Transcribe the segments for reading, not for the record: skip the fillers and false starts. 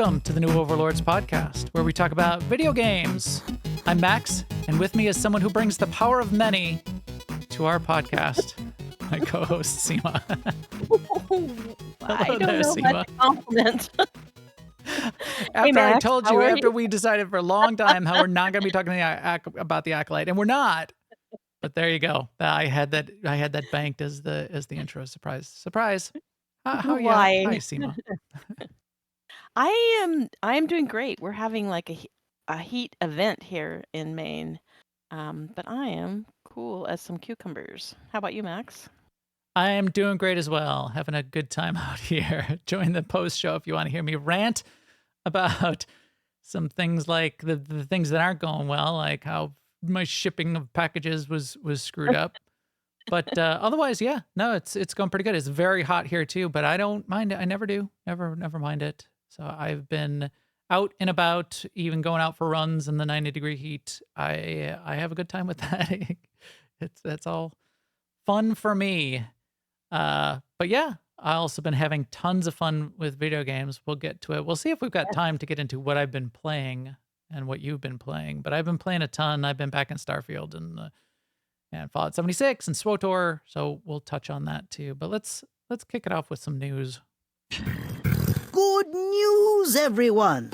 Welcome to the new Overlords Podcast, where we talk about video games. I'm Max, and with me is someone who brings the power of many to our podcast, my co-host, Sema. I don't there, know Sema. about the compliment. After Max, I told how you, are after you? we decided for a long time how we're not going to be talking about the Acolyte, and we're not. But there you go. I had that banked as the intro. Surprise. How are you? Why? Hi, Sema. I am doing great. We're having like a heat event here in Maine. But I am cool as some cucumbers. How about you, Max? I am doing great as well. Having a good time out here. Join the post show if you want to hear me rant about some things like the things that aren't going well, like how my shipping of packages was screwed up. But otherwise, yeah, no, it's going pretty good. It's very hot here too, but I don't mind it. I never do. Never mind it. So I've been out and about, even going out for runs in the 90-degree heat. I have a good time with that. That's all fun for me. But yeah, I also been having tons of fun with video games. We'll get to it. We'll see if we've got time to get into what I've been playing and what you've been playing. But I've been playing a ton. I've been back in Starfield and Fallout 76 and SWTOR, so we'll touch on that too. But let's kick it off with some news. Good news, everyone!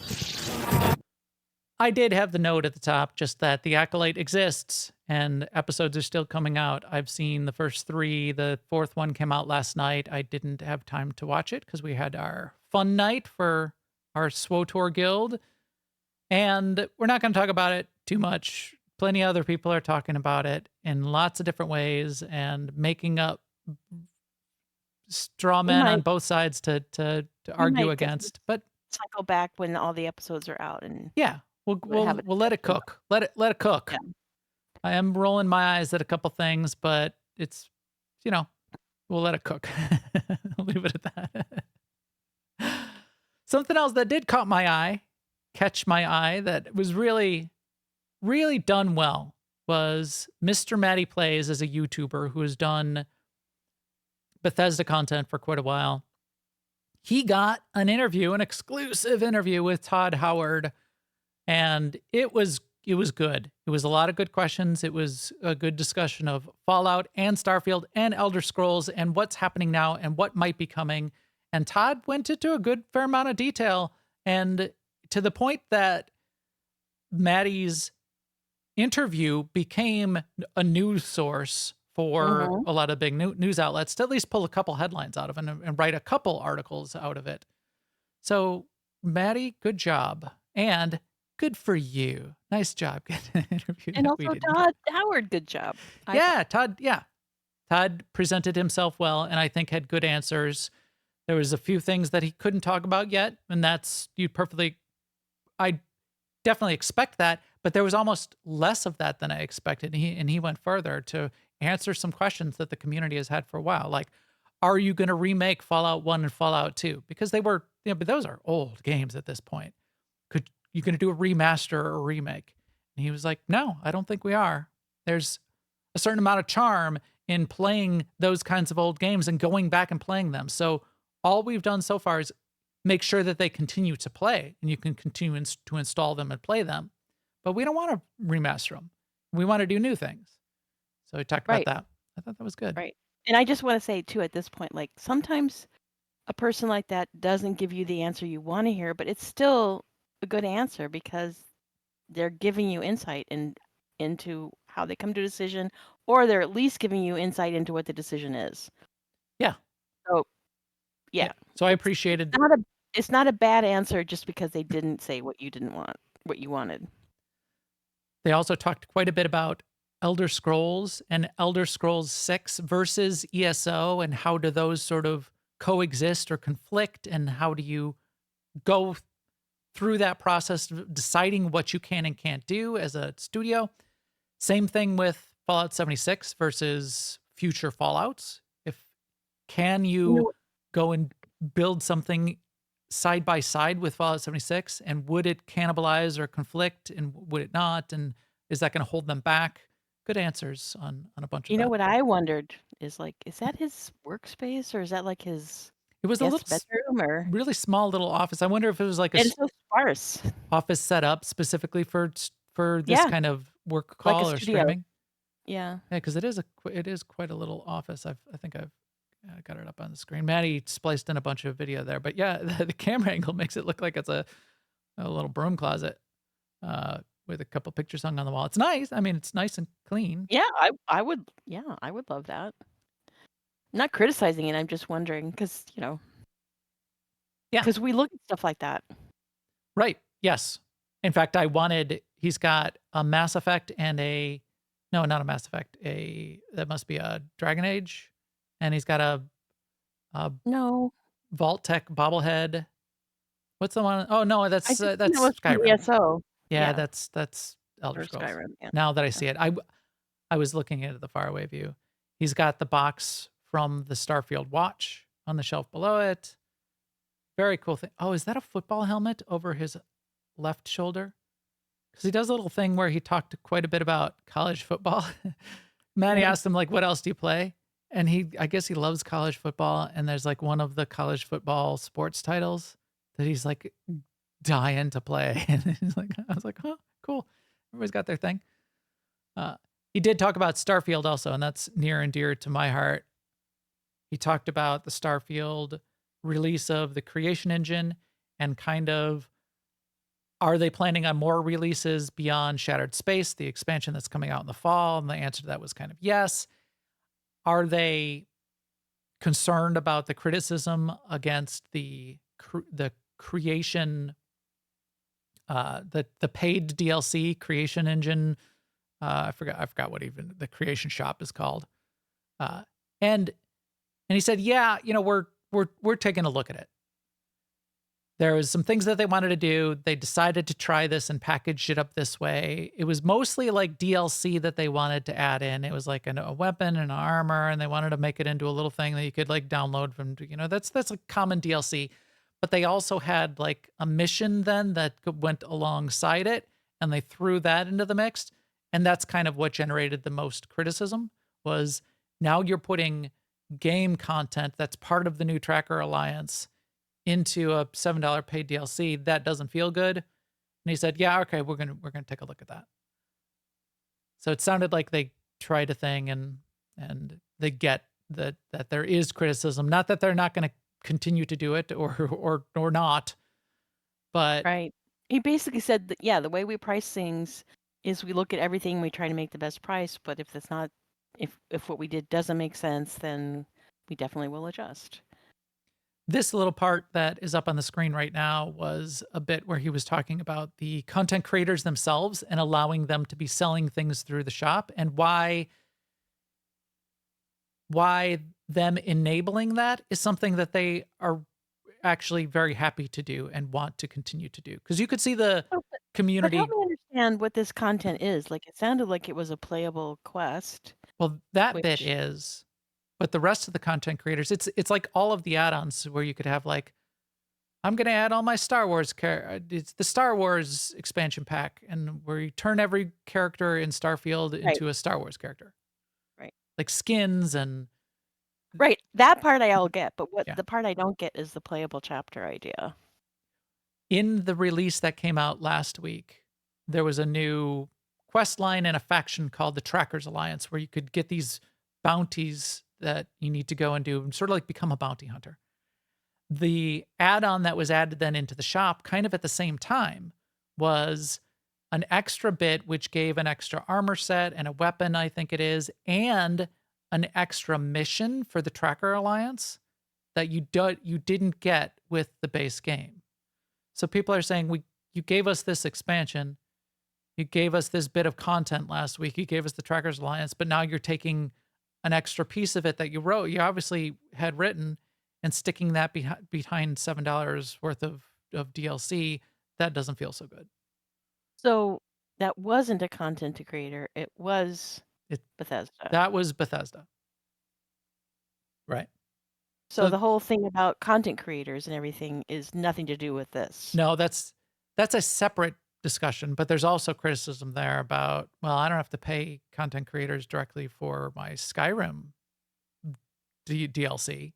I did have the note at the top, just that the Acolyte exists and episodes are still coming out. I've seen the first 3. The 4th one came out last night. I didn't have time to watch it because we had our fun night for our SWTOR guild. And we're not going to talk about it too much. Plenty of other people are talking about it in lots of different ways and making up straw men on both sides to argue against. But Cycle back when all the episodes are out, and yeah, we'll have a let it discussion. cook. Let it cook. Yeah. I am rolling my eyes at a couple things, but it's, we'll let it cook. I'll leave it at that. Something else that did catch my eye that was really, really done well was Mr. Matty Plays as a YouTuber who has done Bethesda content for quite a while. He got an exclusive interview with Todd Howard, and it was good. It was a lot of good questions. It was a good discussion of Fallout and Starfield and Elder Scrolls and what's happening now and what might be coming. And Todd went into a good fair amount of detail, and to the point that Maddie's interview became a news source for a lot of big news outlets to at least pull a couple headlines out of it and write a couple articles out of it. So, Maddie, good job. And good for you. Nice job getting an interview. And that we also didn't Todd Howard, good job. Todd presented himself well and I think had good answers. There was a few things that he couldn't talk about yet, and that's I definitely expect that, but there was almost less of that than I expected. And he went further to answer some questions that the community has had for a while. Like, are you going to remake Fallout 1 and Fallout 2? Because they were, but those are old games at this point. Could you going to do a remaster or a remake? And he was like, no, I don't think we are. There's a certain amount of charm in playing those kinds of old games and going back and playing them. So all we've done so far is make sure that they continue to play and you can continue to install them and play them. But we don't want to remaster them. We want to do new things. So we talked about that. I thought that was good. Right. And I just want to say too, at this point, like sometimes a person like that doesn't give you the answer you want to hear, but it's still a good answer because they're giving you insight into how they come to a decision, or they're at least giving you insight into what the decision is. Yeah. So, yeah. So I appreciated. It's not a bad answer just because they didn't say what you wanted. They also talked quite a bit about Elder Scrolls and Elder Scrolls 6 versus ESO and how do those sort of coexist or conflict, and how do you go through that process of deciding what you can and can't do as a studio. Same thing with Fallout 76 versus future Fallouts. Can you go and build something side by side with Fallout 76, and would it cannibalize or conflict, and would it not, and is that going to hold them back? Good answers on a bunch of that. What I wondered is, like, is that his workspace or is that like his It was a guest little bedroom or really small little office. I wonder if it was like a it's so sparse. office set up specifically for this Yeah, kind of work like a call or studio. streaming. Yeah. Yeah, because it is quite a little office. I think I've got it up on the screen. Maddie spliced in a bunch of video there, but yeah, the camera angle makes it look like it's a little broom closet with a couple pictures hung on the wall. It's nice. I mean, it's nice and clean. Yeah, I would love that. Not criticizing it, I'm just wondering because Yeah, because we look at stuff like that. right. Yes. In fact, he's got a Mass Effect and no, not a Mass Effect, that must be a Dragon Age. And he's got a No, Vault Tech bobblehead. What's the one? Oh no, I just think it that's was from Skyrim. ESO. Yeah, Yeah, that's Elder or Scrolls. Skyrim, yeah. Now that I Yeah. see it, I was looking at the faraway view. He's got the box from the Starfield watch on the shelf below it. Very cool thing. Oh, is that a football helmet over his left shoulder? Because he does a little thing where he talked quite a bit about college football. Maddie Mhm. asked him like, "What else do you play?" And I guess he loves college football. And there's like one of the college football sports titles that he's like dying to play. And he's like, I was like, "Huh, cool." Everybody's got their thing. Uh, he did talk about Starfield also, and that's near and dear to my heart. He talked about the Starfield release of the creation engine and kind of are they planning on more releases beyond Shattered Space, the expansion that's coming out in the fall? And the answer to that was kind of yes. Are they concerned about the criticism against the creation, the paid DLC creation engine? I forgot what even the creation shop is called. And he said, yeah, we're taking a look at it. There was some things that they wanted to do. They decided to try this and package it up this way. It was mostly like DLC that they wanted to add in. It was like a weapon and an armor, and they wanted to make it into a little thing that you could like download from, that's a common DLC. But they also had like a mission then that went alongside it, and they threw that into the mix. And that's kind of what generated the most criticism was now you're putting game content that's part of the new Tracker Alliance into a $7 paid DLC. That doesn't feel good. And he said, yeah, okay, we're gonna take a look at that. So it sounded like they tried a thing and they get that there is criticism. Not that they're not gonna continue to do it or not, but Right. He basically said that, yeah, the way we price things is we look at everything, we try to make the best price, but if that's not if what we did doesn't make sense, then we definitely will adjust. this little part that is up on the screen right now was a bit where he was talking about the content creators themselves and allowing them to be selling things through the shop and why them enabling that is something that they are actually very happy to do and want to continue to do. Because you could see the Oh, but community. help me understand what this content is. Like it sounded like it was a playable quest. Well, that bit Which- is, but the rest of the content creators, it's like all of the add-ons where you could have like, I'm going to add all my Star Wars it's the Star Wars expansion pack, and where you turn every character in Starfield into a Star Wars character. Right. Like skins and Right. That part I all get, but Yeah. the part I don't get is the playable chapter idea. in the release that came out last week, there was a new quest line and a faction called the Trackers Alliance where you could get these bounties that you need to go and do, and sort of like become a bounty hunter. The add-on that was added then into the shop kind of at the same time was an extra bit which gave an extra armor set and a weapon, I think it is, and an extra mission for the Tracker Alliance that you didn't get with the base game. So people are saying, you gave us this expansion, you gave us this bit of content last week, you gave us the Trackers Alliance, but now you're taking an extra piece of it that you obviously had written, and sticking that behind $7 worth of DLC. That doesn't feel so good. So that wasn't a content creator. It was Bethesda. That was Bethesda. Right. So the whole thing about content creators and everything is nothing to do with this. No, that's a separate discussion, but there's also criticism there about, well, I don't have to pay content creators directly for my Skyrim DLC.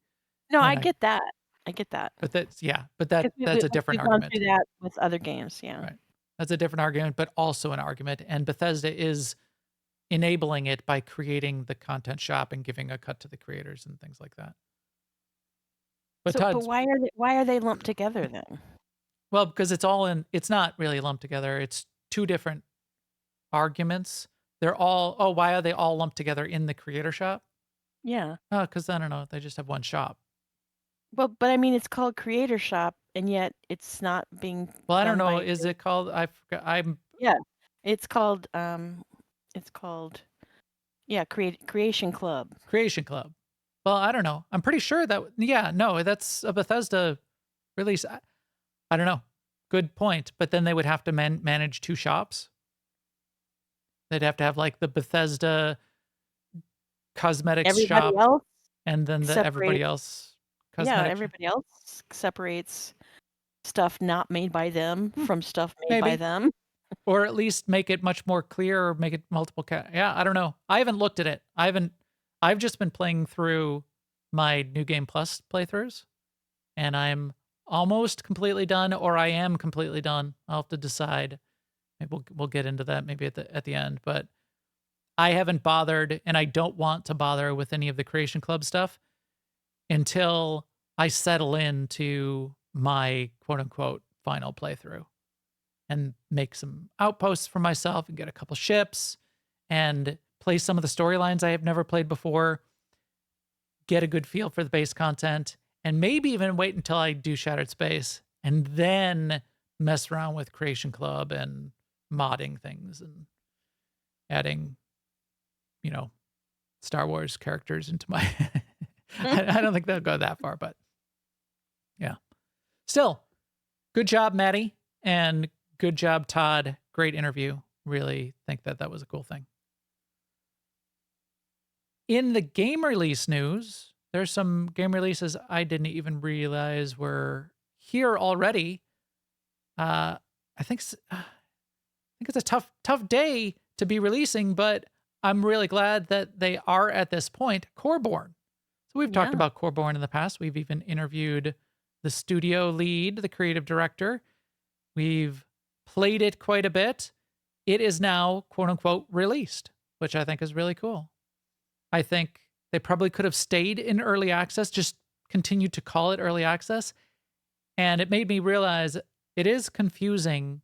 No, And I get that. I get that. But that's Because that's a different we've gone argument. through that with other games, yeah. Right. That's a different argument, but also an argument. And Bethesda is enabling it by creating the content shop and giving a cut to the creators and things like that. But So, but Todd's why are they lumped together then? well, because it's not really lumped together. It's two different arguments. They're all, oh, why are they all lumped together in the creator shop? Yeah. Oh, because I don't know. They just have one shop. Well, but I mean, it's called Creator Shop, and yet it's not being Well, I don't done know. by. Is it called? I forgot. Yeah, it's called yeah, Creation Club. Creation Club. Well, I don't know. I'm pretty sure that, yeah, no, that's a Bethesda release. I don't know. Good point. But then they would have to manage two shops. They'd have to have like the Bethesda cosmetics Everybody shop else and then the everybody separates. else Yeah, cosmetic. everybody else separates stuff not made by them from stuff made by Maybe. them. Or at least make it much more clear or make it multiple. Yeah, I don't know. I haven't looked at it. I've just been playing through my New Game Plus playthroughs and I'm almost completely done or I am completely done. I'll have to decide. Maybe we'll get into that maybe at the end, but I haven't bothered and I don't want to bother with any of the Creation Club stuff until I settle into my quote unquote final playthrough and make some outposts for myself and get a couple ships and play some of the storylines I have never played before, get a good feel for the base content, and maybe even wait until I do Shattered Space and then mess around with Creation Club and modding things and adding, Star Wars characters into my... I don't think they'll go that far, but yeah. Still, good job, Maddie, and good job, Todd. Great interview. Really think that was a cool thing. In the game release news, there's some game releases I didn't even realize were here already. I think it's a tough day to be releasing, but I'm really glad that they are at this point. Coreborn. So we've talked about Coreborn in the past. We've even interviewed the studio lead, the creative director. We've played it quite a bit. It is now, quote unquote, released, which I think is really cool. I think they probably could have stayed in early access, just continued to call it early access. And it made me realize it is confusing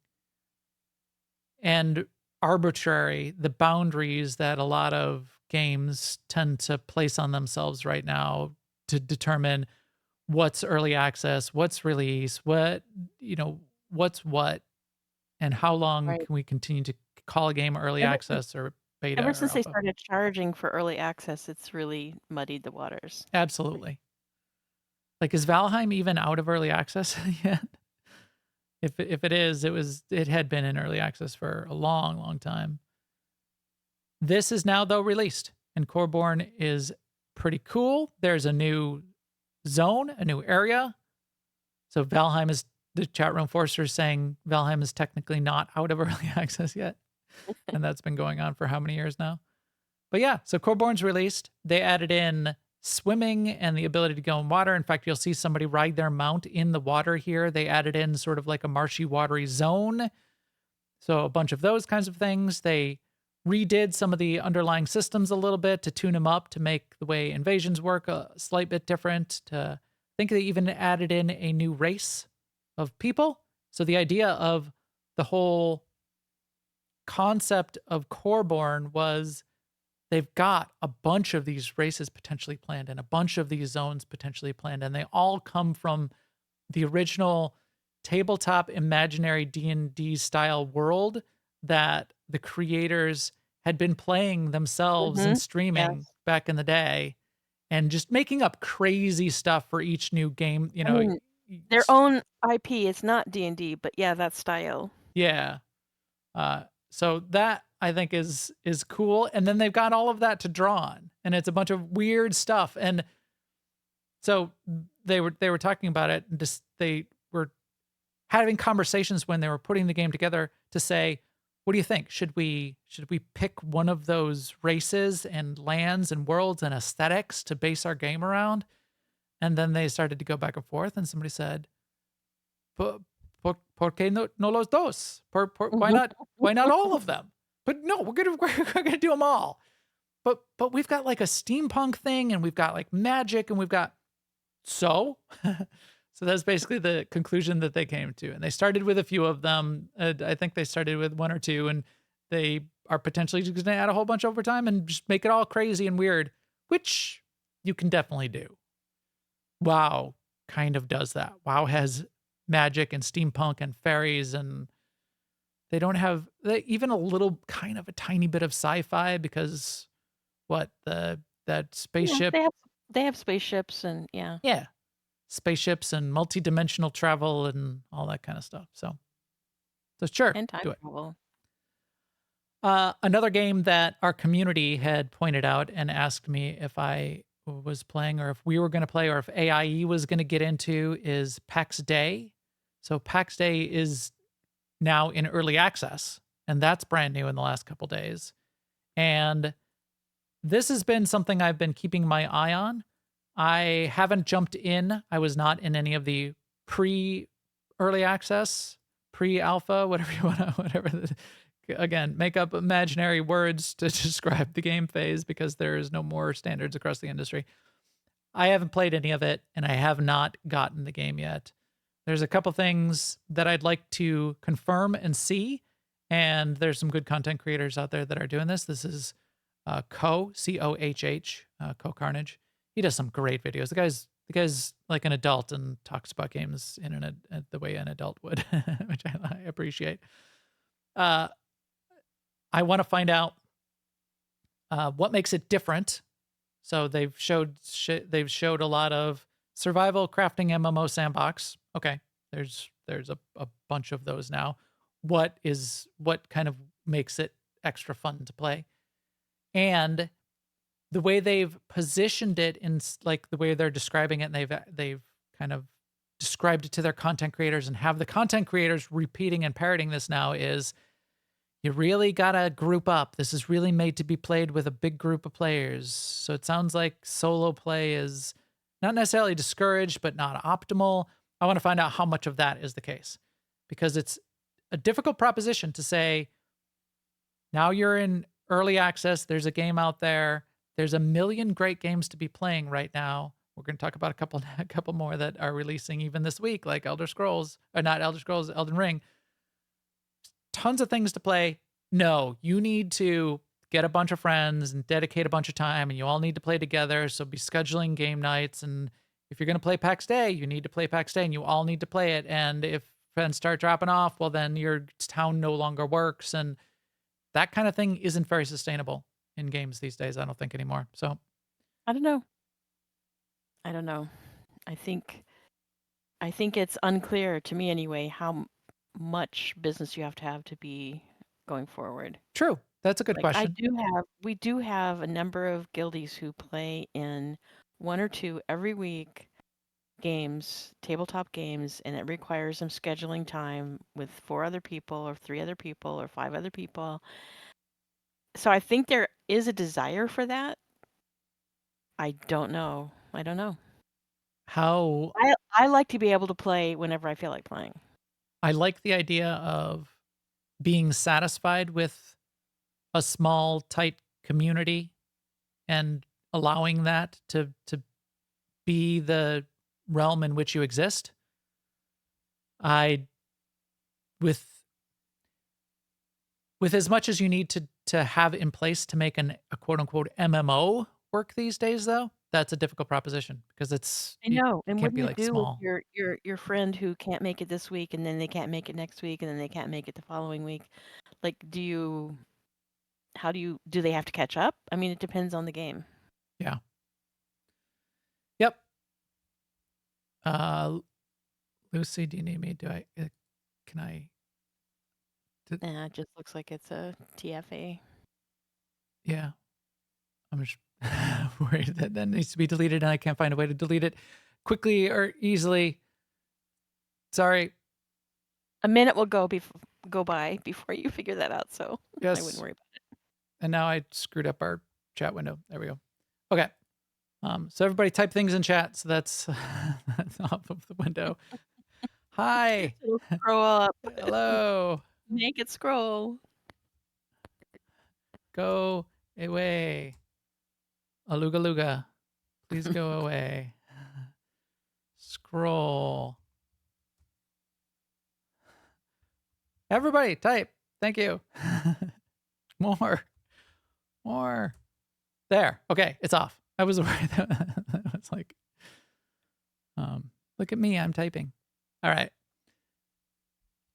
and arbitrary, the boundaries that a lot of games tend to place on themselves right now to determine what's early access, what's release, what's what, and how long Right. can we continue to call a game early access or beta Ever or since they alpha. started charging for early access, it's really muddied the waters. Absolutely. Like, is Valheim even out of early access yet? If it is, it had been in early access for a long, long time. This is now though released, and Coreborn is pretty cool. There's a new zone, a new area. So Valheim is, the chat room Forster is saying Valheim is technically not out of early access yet. And that's been going on for how many years now? But yeah, so Coreborn's released. They added in swimming and the ability to go in water. In fact, you'll see somebody ride their mount in the water here. They added in sort of like a marshy, watery zone. So a bunch of those kinds of things. They redid some of the underlying systems a little bit to tune them up to make the way invasions work a slight bit different. I think they even added in a new race of people. So the idea of the whole concept of Coreborn was they've got a bunch of these races potentially planned and a bunch of these zones potentially planned, and they all come from the original tabletop imaginary D&D style world that the creators had been playing themselves and streaming back in the day, and just making up crazy stuff for each new game, I mean, their own IP. It's not D&D, but yeah, that style. Yeah. So that I think is cool. And then they've got all of that to draw on, and it's a bunch of weird stuff. And so they were talking about it. And they were having conversations when they were putting the game together to say, what do you think? Should we pick one of those races and lands and worlds and aesthetics to base our game around? And then they started to go back and forth, and somebody said, por qué no los dos? Why not? Why not all of them? But no, we're gonna do them all. But we've got like a steampunk thing, and we've got like magic, and we've got so. So that's basically the conclusion that they came to. And they started with a few of them. I think they started with one or two, and they are potentially just going to add a whole bunch over time and just make it all crazy and weird, which you can definitely do. WoW kind of does that. WoW has magic and steampunk and fairies, and they don't have even a little kind of a tiny bit of sci-fi because that Yeah, spaceship, they have spaceships and yeah. yeah, spaceships and multi-dimensional travel and all that kind of stuff. So sure, And time do it. travel. Another game that our community had pointed out and asked me if I was playing or if we were going to play or if AIE was going to get into is PAX Day. So PAX Day is now in early access, and that's brand new in the last couple days. And this has been something I've been keeping my eye on. I haven't jumped in. I was not in any of the pre-early access, pre-alpha, whatever you want to, again, make up imaginary words to describe the game phase because there is no more standards across the industry. I haven't played any of it, and I have not gotten the game yet. There's a couple things that I'd like to confirm and see, and there's some good content creators out there that are doing this. This is C-O-H-H, Co Carnage. He does some great videos. The guy's like an adult and talks about games in the way an adult would, which I appreciate. I want to find out what makes it different. So they've showed a lot of survival crafting MMO sandbox. Okay, there's a bunch of those now. What kind of makes it extra fun to play? And the way they've positioned it in like the way they're describing it, and they've kind of described it to their content creators and have the content creators repeating and parroting this now is you really gotta group up. This is really made to be played with a big group of players. So it sounds like solo play is not necessarily discouraged, but not optimal. I want to find out how much of that is the case because it's a difficult proposition to say, now you're in early access. There's a game out there. There's a million great games to be playing right now. We're going to talk about a couple more that are releasing even this week, like Elden Ring. Tons of things to play. No, you need to get a bunch of friends and dedicate a bunch of time, and you all need to play together. So be scheduling game nights. And if you're going to play PAX Day, you need to play PAX Day, and you all need to play it. And if friends start dropping off, well, then your town no longer works. And that kind of thing isn't very sustainable in games these days, I don't think anymore. So I don't know. I think it's unclear to me anyway how much business you have to be going forward. True. That's a good Like question. we do have a number of guildies who play in 1 or 2 every week games, tabletop games, and it requires them scheduling time with 4 other people or 3 other people or 5 other people. So I think there is a desire for that. I don't know. How I like to be able to play whenever I feel like playing. I like the idea of being satisfied with a small, tight community and allowing that to be the realm in which you exist. With as much as you need to have in place to make a quote unquote MMO work these days, though, that's a difficult proposition because I know. And what can't do be you like do small. with your friend who can't make it this week and then they can't make it next week and then they can't make it the following week? Like, do they have to catch up? I mean, it depends on the game. Yeah. Yep. Lucy, do you need me? Can I? It just looks like it's a TFA. Yeah. I'm just worried that needs to be deleted and I can't find a way to delete it quickly or easily. Sorry. A minute will go by before you figure that out, so Yes. I wouldn't worry about it. And now I screwed up our chat window. There we go. Okay. So everybody type things in chat. So that's that's off of the window. Hi. It'll scroll up. Hello. Make it scroll. Go away. Aluga luga. Please go away. Scroll. Everybody type. Thank you. More. There. Okay, it's off. I was worried that it's like, look at me, I'm typing. All right.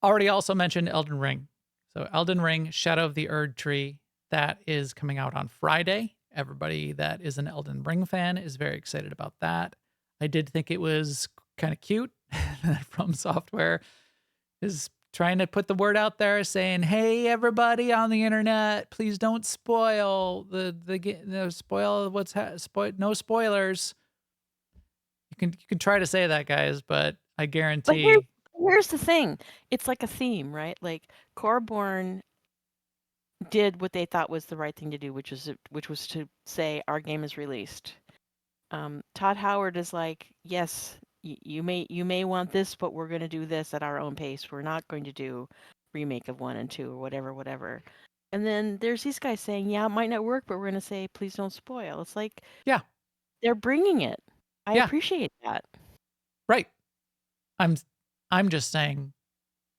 Already also mentioned Elden Ring. So Elden Ring, Shadow of the Erd Tree, that is coming out on Friday. Everybody that is an Elden Ring fan is very excited about that. I did think it was kind of cute that From Software is trying to put the word out there saying, hey, everybody on the internet, please don't spoil no spoilers. You can try to say that, guys, but I But guarantee here's the thing. It's like a theme, right? Like Corborn did what they thought was the right thing to do, which was to say our game is released. Todd Howard is like, yes, you may want this, but we're going to do this at our own pace. We're not going to do remake of 1 and 2 or whatever. And then there's these guys saying, yeah, it might not work, but we're going to say, please don't spoil. It's like, yeah, they're bringing it. I Yeah. appreciate that. right. I'm just saying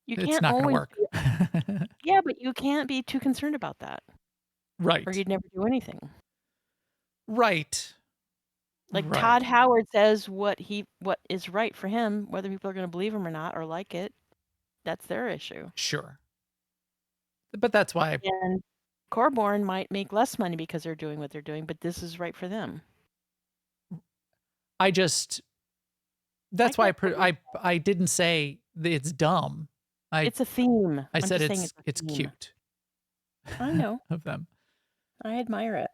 You it's can't not going to always work. Yeah, but you can't be too concerned about that, or Right. you'd never do anything. Right. Like Right. Todd Howard says what is right for him, whether people are going to believe him or not or like it, that's their issue. Sure. But that's why And Corborn might make less money because they're doing what they're doing, but this is right for them. that's why get that. I didn't say that it's dumb. It's a theme. I I'm said just saying it's a theme. cute I know. of them. I admire it.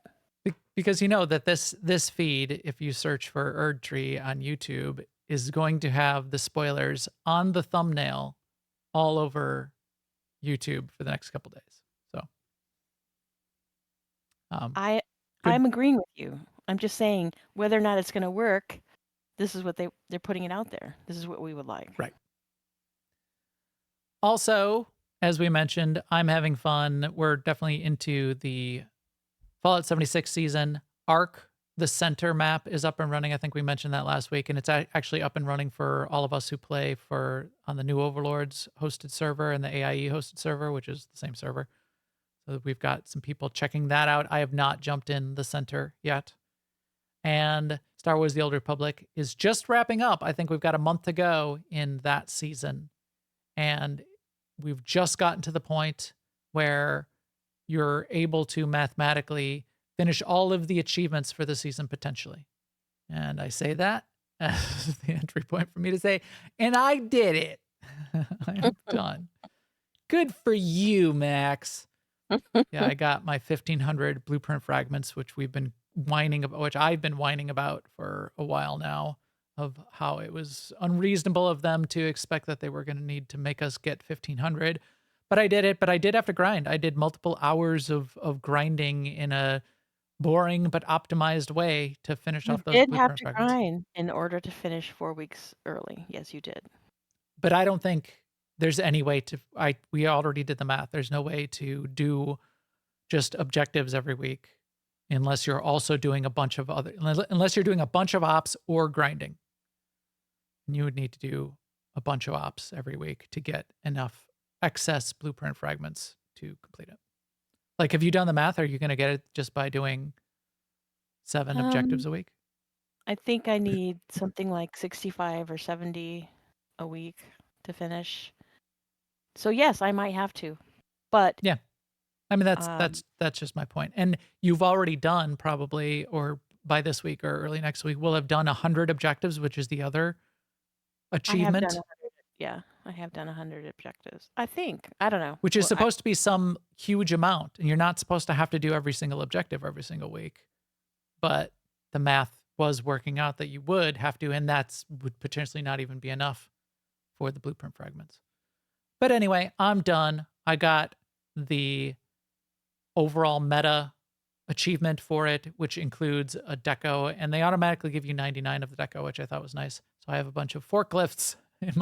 Because you know that this feed, if you search for Erd Tree on YouTube, is going to have the spoilers on the thumbnail all over YouTube for the next couple days. So good. I'm agreeing with you. I'm just saying whether or not it's going to work, this is what they're putting it out there. This is what we would like. Right. Also, as we mentioned, I'm having fun. We're definitely into the Fallout 76 season. Arc, the center map, is up and running. I think we mentioned that last week, and it's actually up and running for all of us who play on the new Overlords hosted server and the AIE hosted server, which is the same server. So we've got some people checking that out. I have not jumped in the center yet. And Star Wars The Old Republic is just wrapping up. I think we've got a month to go in that season. And we've just gotten to the point where you're able to mathematically finish all of the achievements for the season potentially. And I say that as the entry point for me to say, and I did it. I'm done. Good for you, Max. Yeah, I got my 1,500 blueprint fragments, which I've been whining about for a while now, of how it was unreasonable of them to expect that they were going to need to make us get 1,500. But I did it. But I did have to grind. I did multiple hours of grinding in a boring but optimized way to finish off those You did blueprint have to fragments. grind in order to finish 4 weeks early. Yes, you did. But I don't think there's any way we already did the math. There's no way to do just objectives every week unless you're also doing unless you're doing a bunch of ops or grinding. And you would need to do a bunch of ops every week to get enough excess blueprint fragments to complete it. Like, have you done the math? Are you going to get it just by doing 7 objectives a week? I think I need something like 65 or 70 a week to finish. So yes, I might have to. But yeah. I mean, that's just my point. And you've already done probably, or by this week or early next week, we'll have done 100 objectives, which is the other achievement. I have done 100 objectives. I think. I don't know. Which is supposed to be some huge amount. And you're not supposed to have to do every single objective every single week. But the math was working out that you would have to, and would potentially not even be enough for the blueprint fragments. But anyway, I'm done. I got the overall meta achievement for it, which includes a deco, and they automatically give you 99 of the deco, which I thought was nice. So I have a bunch of forklifts and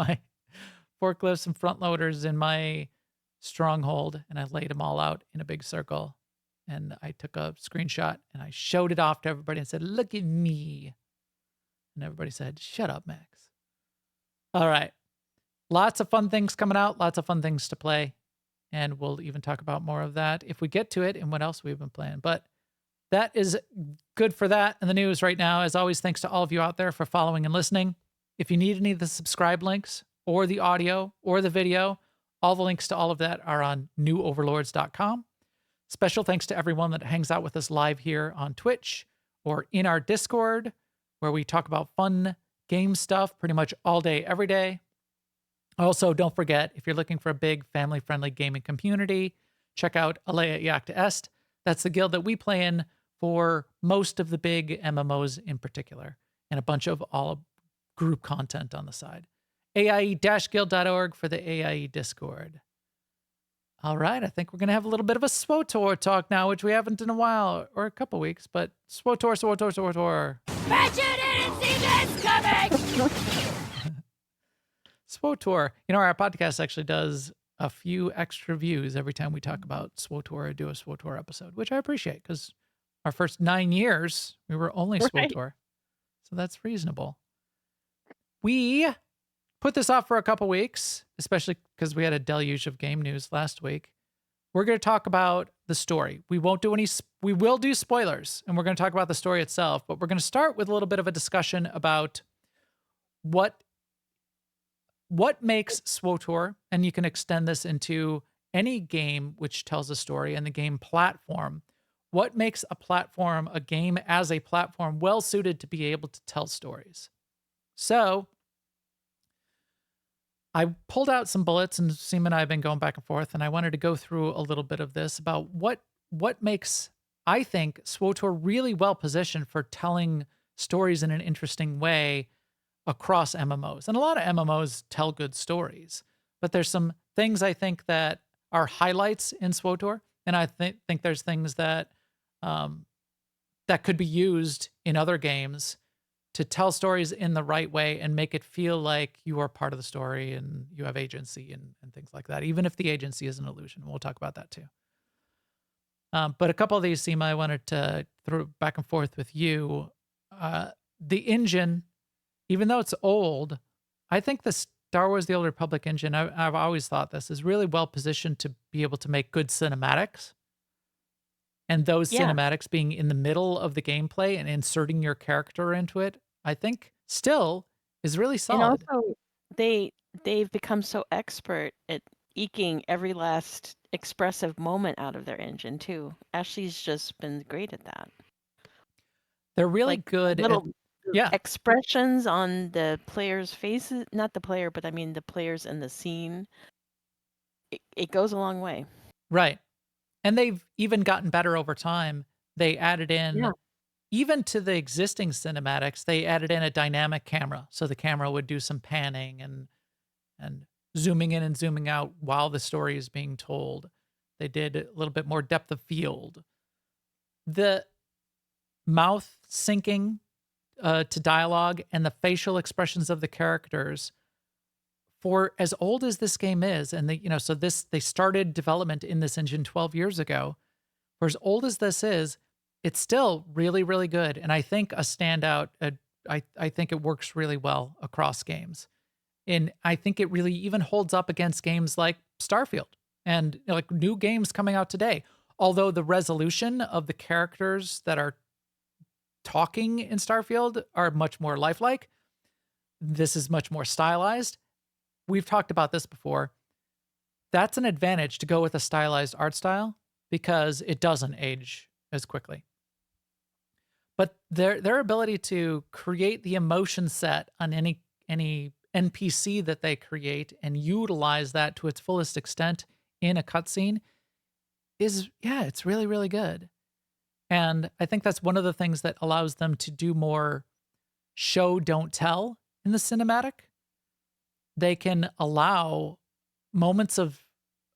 front loaders in my stronghold, and I laid them all out in a big circle. And I took a screenshot and I showed it off to everybody and said, "Look at me." And everybody said, "Shut up, Max." All right. Lots of fun things coming out, lots of fun things to play. And we'll even talk about more of that if we get to it and what else we've been playing. But that is good for that in the news right now. As always, thanks to all of you out there for following and listening. If you need any of the subscribe links or the audio or the video, all the links to all of that are on newoverlords.com. Special thanks to everyone that hangs out with us live here on Twitch or in our Discord, where we talk about fun game stuff pretty much all day, every day. Also, don't forget, if you're looking for a big family-friendly gaming community, check out Alea Iacta Est. That's the guild that we play in for most of the big MMOs in particular, and a bunch of all group content on the side. AIE-guild.org for the AIE Discord. All right, I think we're going to have a little bit of a SWTOR talk now, which we haven't in a while, or a couple weeks, but SWTOR. Bet you didn't see this coming! SWTOR. You know, our podcast actually does a few extra views every time we talk about SWTOR or do a SWTOR episode, which I appreciate because our first 9 years, we were only Right. SWTOR. So that's reasonable. We put this off for a couple weeks, especially because we had a deluge of game news last week. We're going to talk about the story. We will do spoilers, and we're going to talk about the story itself, but we're going to start with a little bit of a discussion about what makes SWTOR, and you can extend this into any game which tells a story and the game platform. What makes a game as a platform well suited to be able to tell stories? So I pulled out some bullets, and Sema and I have been going back and forth, and I wanted to go through a little bit of this about what makes, I think, SWTOR really well positioned for telling stories in an interesting way across MMOs. And a lot of MMOs tell good stories, but there's some things I think that are highlights in SWTOR, and I think there's things that that could be used in other games to tell stories in the right way and make it feel like you are part of the story and you have agency and things like that, even if the agency is an illusion. We'll talk about that too. But a couple of these, Sema, I wanted to throw back and forth with you. The engine, even though it's old, I think the Star Wars The Old Republic engine, I've always thought this, is really well positioned to be able to make good cinematics. And those Yeah. cinematics being in the middle of the gameplay and inserting your character into it, I think still is really And solid. also, they've become so expert at eking every last expressive moment out of their engine too. Ashley's just been great at that. They're really Like good at, little yeah, expressions on the players' faces, not the player, but I mean the players in the scene. It goes a long way. right. And they've even gotten better over time. They added in, Yeah. even to the existing cinematics, they added in a dynamic camera. So the camera would do some panning and zooming in and zooming out while the story is being told. They did a little bit more depth of field. The mouth syncing to dialogue and the facial expressions of the characters, for as old as this game is, and they started development in this engine 12 years ago. For as old as this is, it's still really, really good. And I think a standout, I think it works really well across games. And I think it really even holds up against games like Starfield and like new games coming out today. Although the resolution of the characters that are talking in Starfield are much more lifelike, this is much more stylized. We've talked about this before. That's an advantage to go with a stylized art style because it doesn't age as quickly. But their ability to create the emotion set on any NPC that they create and utilize that to its fullest extent in a cutscene is, yeah, it's really, really good. And I think that's one of the things that allows them to do more show, don't tell in the cinematic. They can allow moments of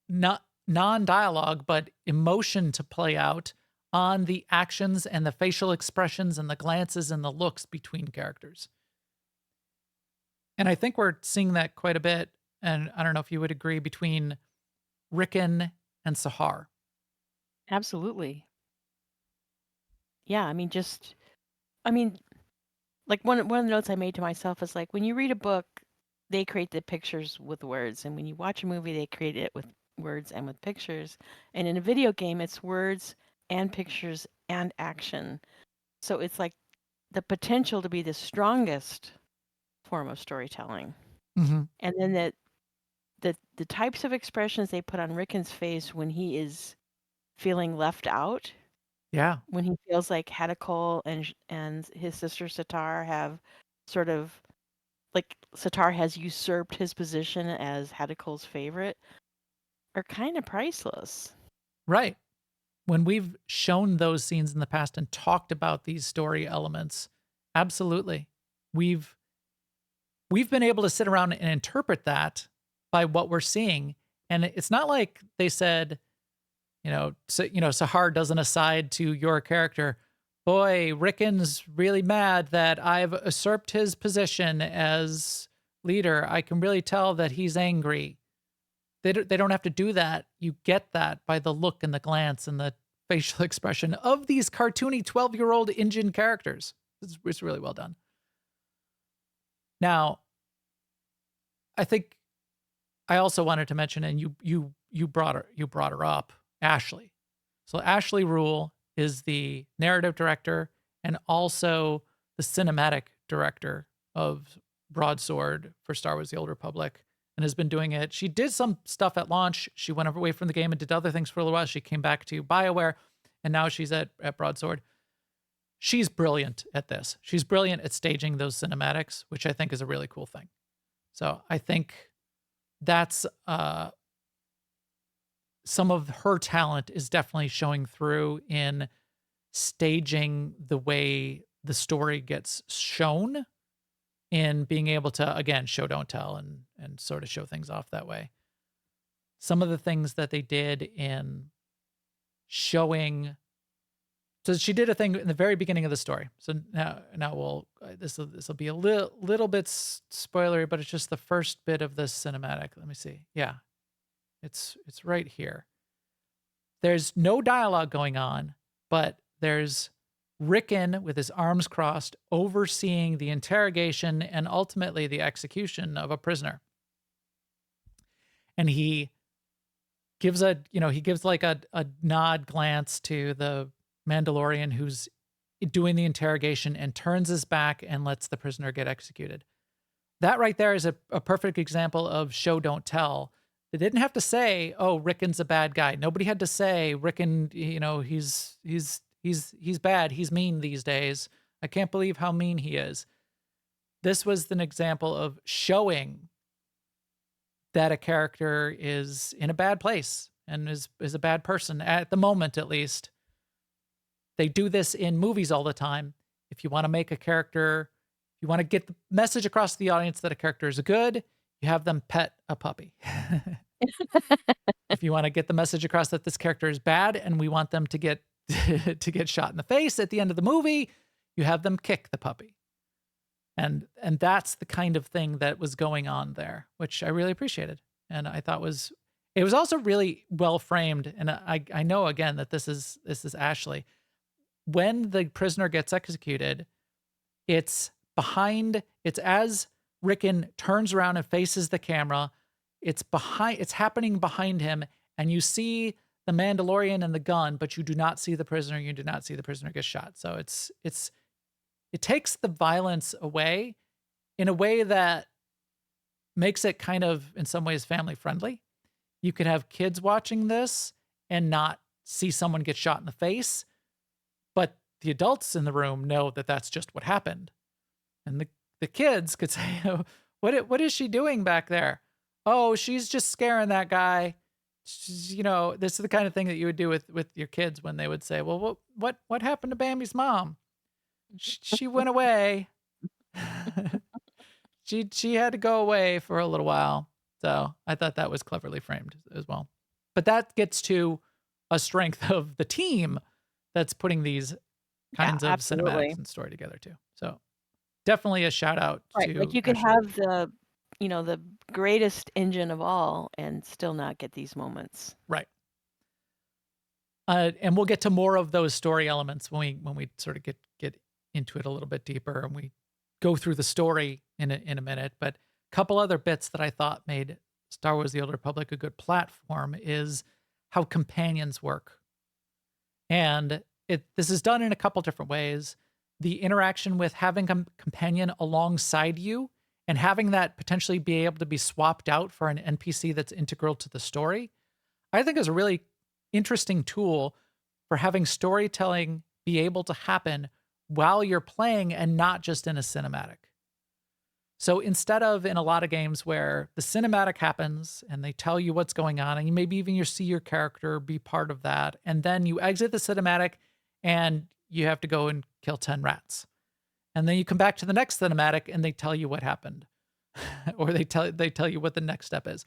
not non-dialogue, but emotion to play out on the actions and the facial expressions and the glances and the looks between characters. And I think we're seeing that quite a bit. And I don't know if you would agree, between Rickon and Sahar. Absolutely. Yeah, I mean, like one of the notes I made to myself is like when you read a book, they create the pictures with words, and when you watch a movie, they create it with words and with pictures. And in a video game, it's words and pictures and action. So it's like the potential to be the strongest form of storytelling. Mm-hmm. And then the types of expressions they put on Rickon's face when he is feeling left out, Yeah. when he feels like Hadakol and his sister Sitar have sort of like Sitar has usurped his position as Hadakol's favorite, are kind of priceless. Right. When we've shown those scenes in the past and talked about these story elements, absolutely. We've been able to sit around and interpret that by what we're seeing. And it's not like they said, Sahar does an aside to your character. Boy, Rickon's really mad that I've usurped his position as leader. I can really tell that he's angry. They don't have to do that. You get that by the look and the glance and the facial expression of these cartoony 12-year-old engine characters. It's really well done. Now, I think I also wanted to mention, and you brought her up, Ashley. So Ashley Rule is the narrative director and also the cinematic director of Broadsword for Star Wars: The Old Republic, and has been doing it. She did some stuff at launch. She went away from the game and did other things for a little while. She came back to BioWare, and now she's at Broadsword. She's brilliant at this. She's brilliant at staging those cinematics, which I think is a really cool thing. So I think that's some of her talent is definitely showing through in staging the way the story gets shown, in being able to, again, show, don't tell, and sort of show things off that way. Some of the things that they did in showing, so she did a thing in the very beginning of the story. So now we'll, this will be a little bit spoilery, but it's just the first bit of the cinematic. Let me see. Yeah, it's right here. There's no dialogue going on, but there's Rickon with his arms crossed, overseeing the interrogation and ultimately the execution of a prisoner. And he gives like a nod glance to the Mandalorian who's doing the interrogation and turns his back and lets the prisoner get executed. That right there is a perfect example of show, don't tell. They didn't have to say, oh, Rickon's a bad guy. Nobody had to say, Rickon, he's bad. He's mean these days. I can't believe how mean he is. This was an example of showing that a character is in a bad place and is a bad person, at the moment at least. They do this in movies all the time. If you want to make a character, you want to get the message across to the audience that a character is good, you have them pet a puppy. If you want to get the message across that this character is bad and we want them to get to get shot in the face at the end of the movie, you have them kick the puppy. And that's the kind of thing that was going on there, which I really appreciated. And I thought it was also really well framed. And I know again that this is Ashley. When the prisoner gets executed, it's as Rickon turns around and faces the camera, it's happening behind him, and you see the Mandalorian and the gun, but you do not see the prisoner. You do not see the prisoner get shot. So it takes the violence away in a way that makes it kind of, in some ways, family friendly. You could have kids watching this and not see someone get shot in the face, but the adults in the room know that that's just what happened. And the kids could say, oh, what is she doing back there? Oh, she's just scaring that guy. This is the kind of thing that you would do with your kids when they would say, well, what happened to Bambi's mom? She went away. she had to go away for a little while. So I thought that was cleverly framed as well. But that gets to a strength of the team that's putting these Yeah, kinds of absolutely. cinematics and story together too. So definitely a shout out Right. Like to you could Ashley. have the greatest engine of all and still not get these moments. Right. And we'll get to more of those story elements when we sort of get into it a little bit deeper and we go through the story in a minute. But a couple other bits that I thought made Star Wars: The Old Republic a good platform is how companions work. And this is done in a couple different ways. The interaction with having a companion alongside you and having that potentially be able to be swapped out for an NPC that's integral to the story, I think is a really interesting tool for having storytelling be able to happen while you're playing and not just in a cinematic. So instead of in a lot of games where the cinematic happens and they tell you what's going on, and you maybe even you see your character be part of that, and then you exit the cinematic and you have to go and kill 10 rats. And then you come back to the next cinematic and they tell you what happened. Or they tell you what the next step is.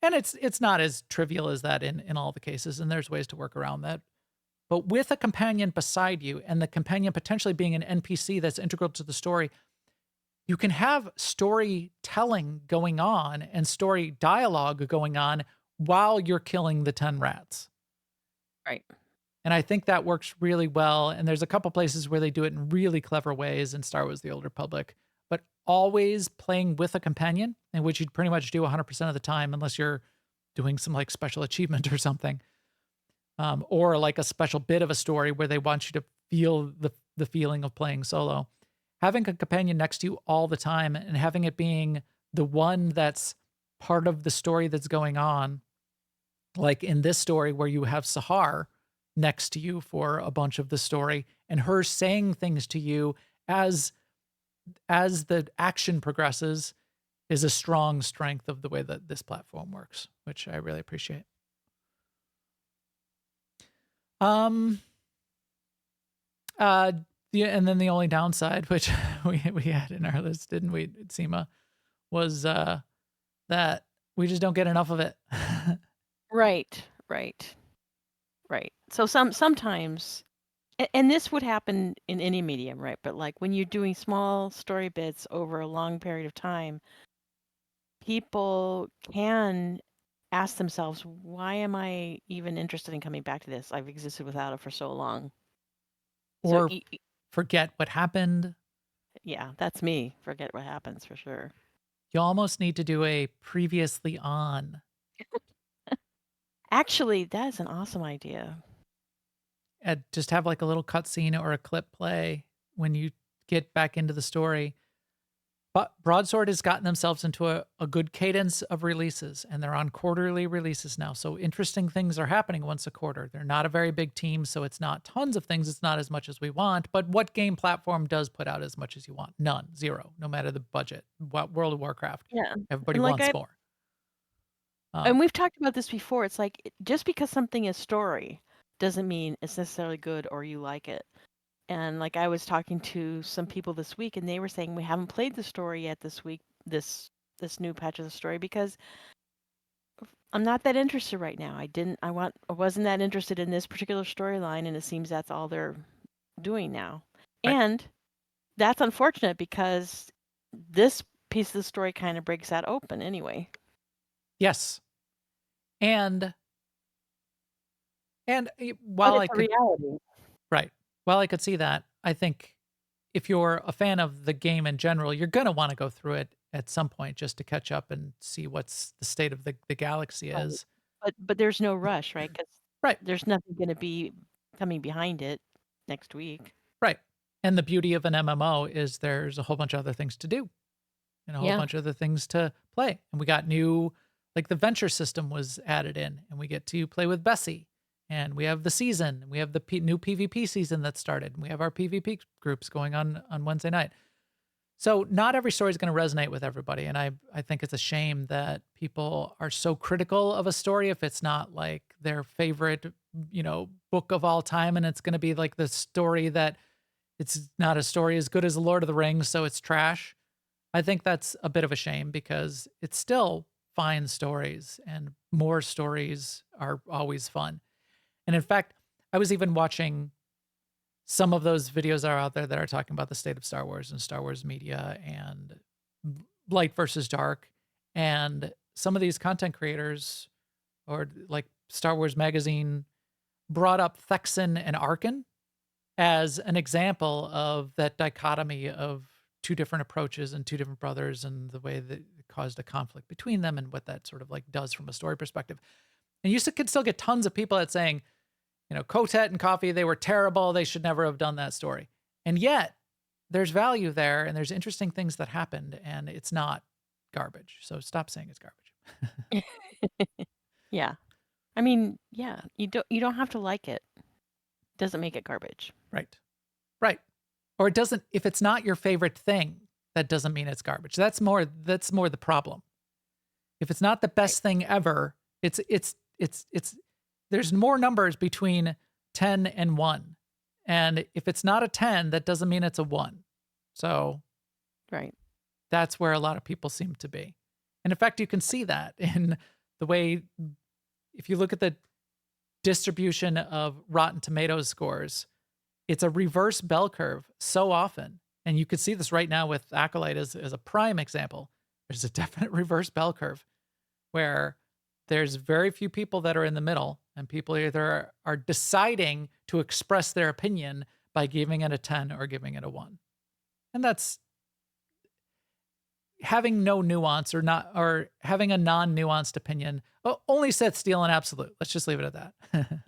And it's not as trivial as that in all the cases, and there's ways to work around that. But with a companion beside you and the companion potentially being an NPC that's integral to the story, you can have storytelling going on and story dialogue going on while you're killing the 10 rats. Right. And I think that works really well. And there's a couple places where they do it in really clever ways in Star Wars: The Old Republic, but always playing with a companion, in which you'd pretty much do 100% of the time, unless you're doing some like special achievement or something. Or like a special bit of a story where they want you to feel the feeling of playing solo. Having a companion next to you all the time and having it being the one that's part of the story that's going on, like in this story where you have Sahar next to you for a bunch of the story and her saying things to you as the action progresses, is a strong strength of the way that this platform works, which I really appreciate. And then the only downside, which we had in our list, didn't we, Sema, was that we just don't get enough of it. Right. So sometimes, and this would happen in any medium, right? But like when you're doing small story bits over a long period of time, people can ask themselves, why am I even interested in coming back to this? I've existed without it for so long. Or forget what happened. Yeah, that's me. Forget what happens for sure. You almost need to do a previously on. Actually, that is an awesome idea. And just have like a little cutscene or a clip play when you get back into the story. But Broadsword has gotten themselves into a good cadence of releases, and they're on quarterly releases now. So interesting things are happening once a quarter. They're not a very big team, so it's not tons of things. It's not as much as we want. But what game platform does put out as much as you want? None. Zero. No matter the budget. World of Warcraft. Yeah. Everybody And like wants more. And we've talked about this before. It's like just because something is story doesn't mean it's necessarily good or you like it. And like I was talking to some people this week, and they were saying we haven't played the story yet this week, this new patch of the story, because I'm not that interested right now. I wasn't that interested in this particular storyline, and it seems that's all they're doing now. Right. And that's unfortunate because this piece of the story kind of breaks that open anyway. Yes. And while I could, reality. right, while I could see that, I think if you're a fan of the game in general, you're going to want to go through it at some point just to catch up and see what's the state of the galaxy is. But there's no rush, right? Because Right. there's nothing going to be coming behind it next week. Right. And the beauty of an MMO is there's a whole bunch of other things to do and a whole bunch of other things to play. And we got new, like the venture system was added in, and we get to play with Bessie. And we have the season, and we have the new PvP season that started. And we have our PvP groups going on Wednesday night. So not every story is going to resonate with everybody. And I think it's a shame that people are so critical of a story if it's not like their favorite, book of all time. And it's going to be like the story that it's not a story as good as The Lord of the Rings, so it's trash. I think that's a bit of a shame because it's still fine stories, and more stories are always fun. And in fact, I was even watching some of those videos are out there that are talking about the state of Star Wars and Star Wars media and light versus dark. And some of these content creators, or like Star Wars Magazine, brought up Thexan and Arkin as an example of that dichotomy of two different approaches and two different brothers and the way that it caused a conflict between them and what that sort of like does from a story perspective. And you could still get tons of people that saying, Kotet and Coffee, they were terrible. They should never have done that story. And yet there's value there and there's interesting things that happened and it's not garbage. So stop saying it's garbage. Yeah. I mean, yeah, you don't have to like it. Doesn't make it garbage. Right. Right. Or it doesn't, if it's not your favorite thing, that doesn't mean it's garbage. That's more the problem. If it's not the best thing ever, it's there's more numbers between 10 and 1. And if it's not a 10, that doesn't mean it's a 1. So Right. that's where a lot of people seem to be. And in fact, you can see that in the way, if you look at the distribution of Rotten Tomatoes scores, it's a reverse bell curve so often. And you could see this right now with Acolyte as a prime example. There's a definite reverse bell curve where there's very few people that are in the middle, and people either are deciding to express their opinion by giving it a 10 or giving it a 1. And that's having no nuance or having a non-nuanced opinion. Only Sith steal an absolute. Let's just leave it at that.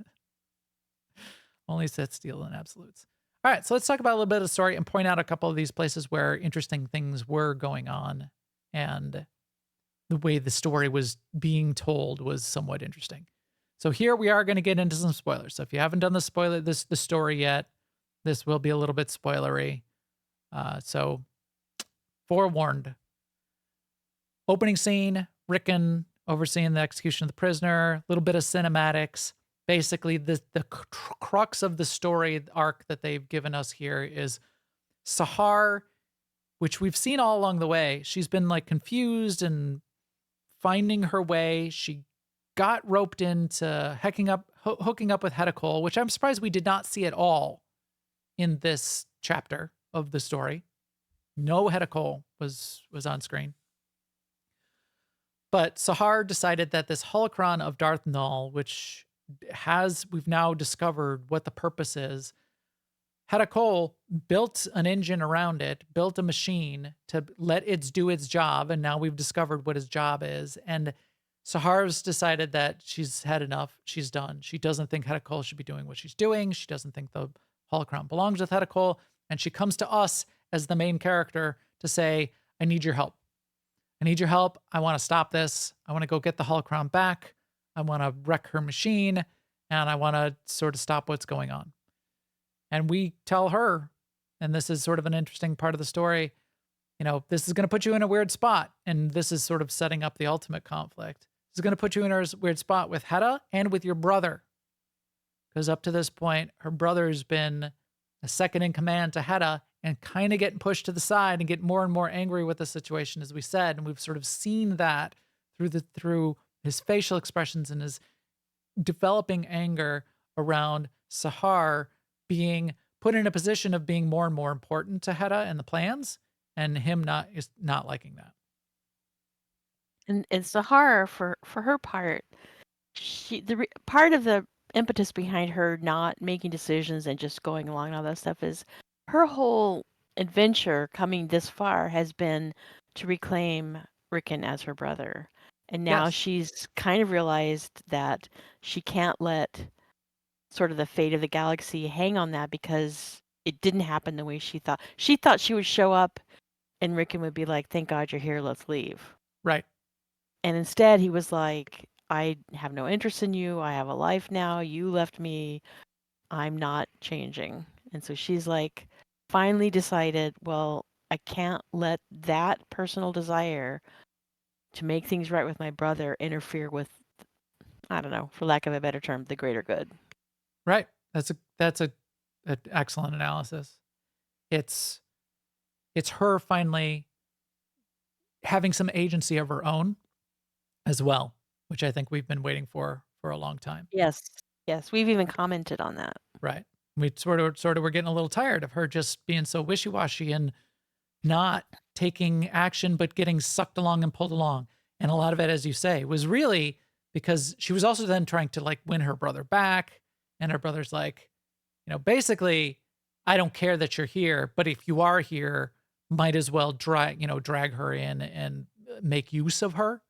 Only Sith steal in absolutes. All right, so let's talk about a little bit of the story and point out a couple of these places where interesting things were going on and the way the story was being told was somewhat interesting. So here we are going to get into some spoilers. So if you haven't done the story yet, this will be a little bit spoilery. So forewarned. Opening scene, Rickon overseeing the execution of the prisoner, a little bit of cinematics. Basically, the crux of the story arc that they've given us here is Sahar, which we've seen all along the way. She's been like confused and finding her way. She got roped into hooking up with Hedicole, which I'm surprised we did not see at all in this chapter of the story. No Hedicole was on screen. But Sahar decided that this holocron of Darth Nul, which we've now discovered what the purpose is. Hedicole built an engine around it, built a machine to let it do its job, and now we've discovered what his job is. And Sahar's decided that she's had enough. She's done. She doesn't think Hedicole should be doing what she's doing. She doesn't think the holocron belongs with Hedicole. And she comes to us as the main character to say, I need your help. I need your help. I want to stop this. I want to go get the holocron back. I want to wreck her machine, and I want to sort of stop what's going on. And we tell her, and this is sort of an interesting part of the story, this is going to put you in a weird spot. And this is sort of setting up the ultimate conflict. This is going to put you in a weird spot with Hedda and with your brother. Because up to this point, her brother's been a second in command to Hedda and kind of getting pushed to the side and get more and more angry with the situation, as we said. And we've sort of seen that through his facial expressions and his developing anger around Sahar being put in a position of being more and more important to Hedda and the plans, and him not liking that. And Sahar, for her part, part of the impetus behind her not making decisions and just going along and all that stuff is her whole adventure coming this far has been to reclaim Rickon as her brother. And now Yes. she's kind of realized that she can't let sort of the fate of the galaxy hang on that because it didn't happen the way she thought. She thought she would show up and Rickon would be like, thank God you're here, let's leave. Right. And instead he was like, I have no interest in you. I have a life now. You left me. I'm not changing. And so she's like, finally decided, well, I can't let that personal desire to make things right with my brother interfere with, I don't know, for lack of a better term, the greater good. Right. That's an excellent analysis. It's her finally having some agency of her own as well, which I think we've been waiting for a long time. Yes. Yes. We've even commented on that. Right. We sort of were getting a little tired of her just being so wishy-washy and not taking action, but getting sucked along and pulled along. And a lot of it, as you say, was really because she was also then trying to like win her brother back. And her brother's like, basically, I don't care that you're here, but if you are here, might as well drag her in and make use of her.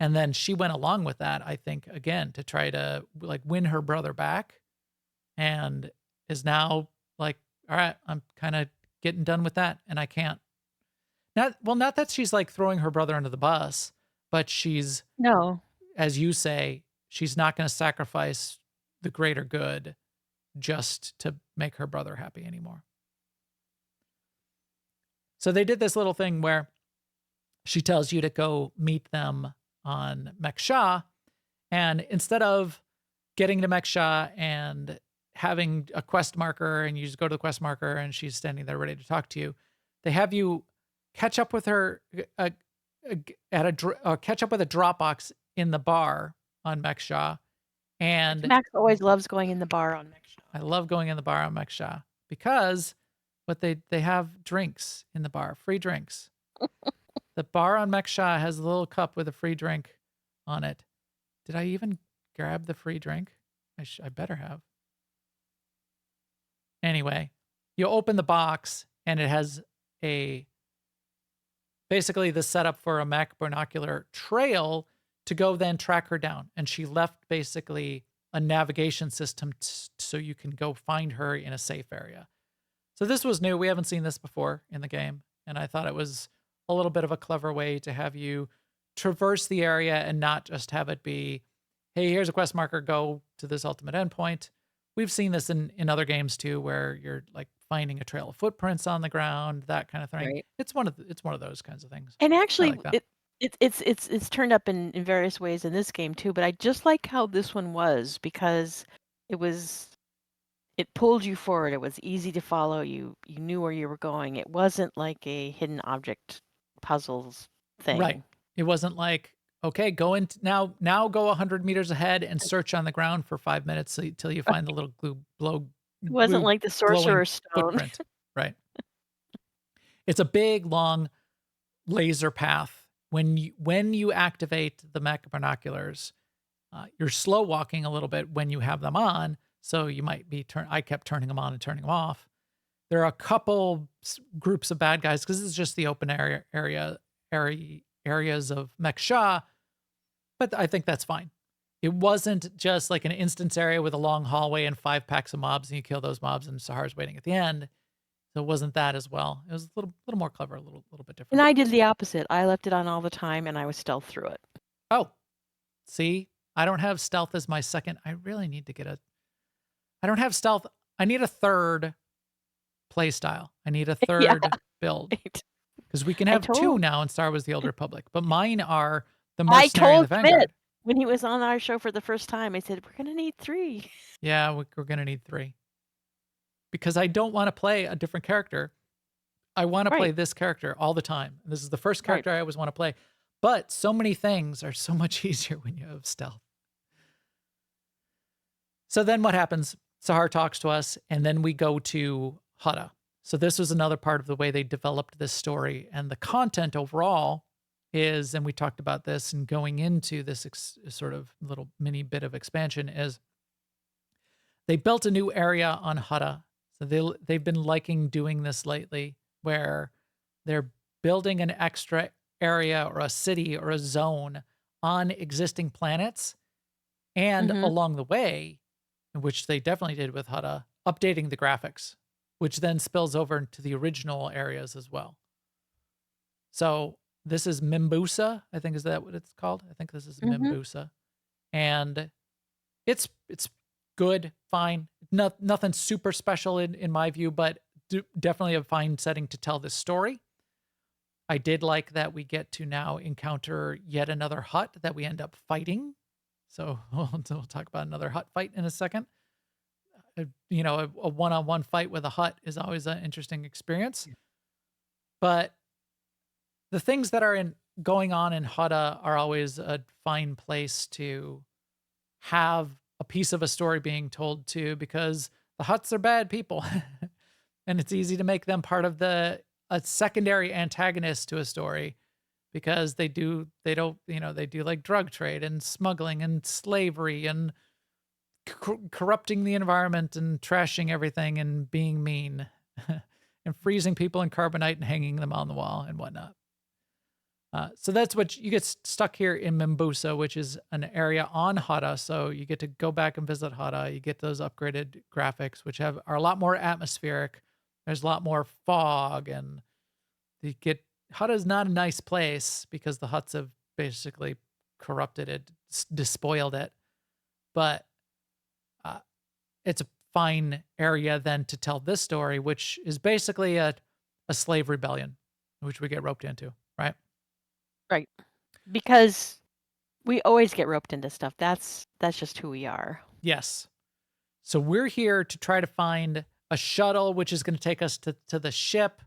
And then she went along with that, I think, again, to try to like win her brother back, and is now like, all right, I'm kind of getting done with that. And I can't, not that she's like throwing her brother under the bus, but she's, No. as you say, she's not going to sacrifice the greater good just to make her brother happy anymore. So they did this little thing where she tells you to go meet them on Meksha, and instead of getting to Meksha and having a quest marker and you just go to the quest marker and she's standing there ready to talk to you, they have you catch up with her catch up with a Dropbox in the bar on Meksha. And Max always loves going in the bar on Meksha. I love going in the bar on Meksha because they have drinks in the bar, free drinks. The bar on Meksha has a little cup with a free drink on it. Did I even grab the free drink? I better have. Anyway, you open the box and it has basically the setup for a Mac binocular trail to go then track her down. And she left basically a navigation system so you can go find her in a safe area. So this was new. We haven't seen this before in the game. And I thought it was a little bit of a clever way to have you traverse the area and not just have it be, hey, here's a quest marker, go to this ultimate endpoint. We've seen this in other games too, where you're like finding a trail of footprints on the ground, that kind of thing. Right. It's one of those kinds of things. And actually, like that. it's turned up in various ways in this game too. But I just like how this one was, because it pulled you forward. It was easy to follow. You knew where you were going. It wasn't like a hidden object puzzles thing. Right. It wasn't like, okay, go in now go 100 meters ahead and search on the ground for 5 minutes till you find the little It wasn't like the Sorcerer's Stone. footprint. Right. It's a big, long laser path. When you activate the mech binoculars, you're slow walking a little bit when you have them on. So you might be I kept turning them on and turning them off. There are a couple groups of bad guys because this is just the open areas of Meksha, but I think that's fine. It wasn't just like an instance area with a long hallway and 5 packs of mobs and you kill those mobs and Sahar's waiting at the end. So it wasn't that as well. It was a little more clever, a little bit different. And I did the opposite. I left it on all the time and I was stealth through it. Oh, see, I don't have stealth as my second. I really need to I don't have stealth. I need a third play style. I need a third build. Because we can have 2 now in Star Wars: The Old Republic. But mine are the Mercenary and the Vanguard. Schmidt when he was on our show for the first time, I said, we're going to need 3. Yeah, we're going to need 3. Because I don't want to play a different character. I want to play this character all the time. This is the first character I always want to play. But so many things are so much easier when you have stealth. So then what happens? Sahar talks to us, and then we go to Hutta. So this was another part of the way they developed this story. And the content overall is, and we talked about this, and going into this sort of little mini bit of expansion, is they built a new area on Hutta. So they've been liking doing this lately, where they're building an extra area or a city or a zone on existing planets. And along the way, which they definitely did with Hutta, updating the graphics, which then spills over into the original areas as well. So this is Mimbusa, I think, is that what it's called? I think this is Mimbusa. And it's good, fine. Nothing super special in my view, but definitely a fine setting to tell this story. I did like that we get to now encounter yet another hut that we end up fighting. So we'll talk about another hut fight in a second. A one-on-one fight with a hut is always an interesting experience. But the things that are going on in Hutta are always a fine place to have a piece of a story being told to, because The Hutts are bad people. And it's easy to make them part of a secondary antagonist to a story because they do like drug trade and smuggling and slavery and corrupting the environment and trashing everything and being mean and freezing people in carbonite and hanging them on the wall and whatnot. So that's what you get stuck here in Mimbusa, which is an area on Hutta. So you get to go back and visit Hutta. You get those upgraded graphics, which are a lot more atmospheric. There's a lot more fog, and Hutta is not a nice place because the Hutts have basically corrupted it, despoiled it. But it's a fine area then to tell this story, which is basically a slave rebellion, which we get roped into, right? Right. Because we always get roped into stuff. That's just who we are. Yes. So we're here to try to find a shuttle, which is going to take us to the ship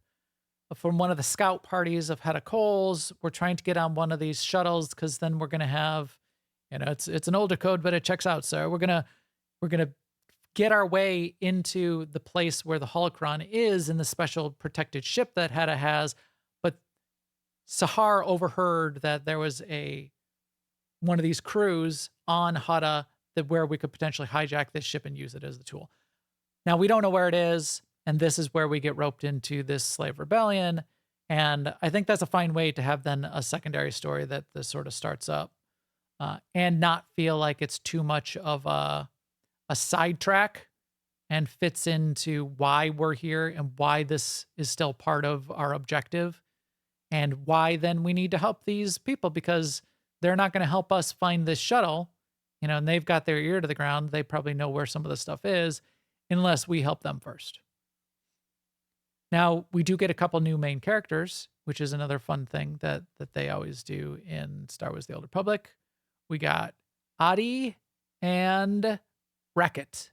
from one of the scout parties of Hedda Coles. We're trying to get on one of these shuttles because then we're going to have, it's an older code, but it checks out. So we're gonna get our way into the place where the holocron is in the special protected ship that Hedda has. But Sahar overheard that there was one of these crews on Hutta where we could potentially hijack this ship and use it as the tool. Now, we don't know where it is, and this is where we get roped into this slave rebellion. And I think that's a fine way to have then a secondary story that this sort of starts up and not feel like it's too much of a sidetrack and fits into why we're here and why this is still part of our objective and why then we need to help these people because they're not going to help us find this shuttle, and they've got their ear to the ground. They probably know where some of the stuff is unless we help them first. Now, we do get a couple new main characters, which is another fun thing that they always do in Star Wars The Old Republic. We got Adi and Racket.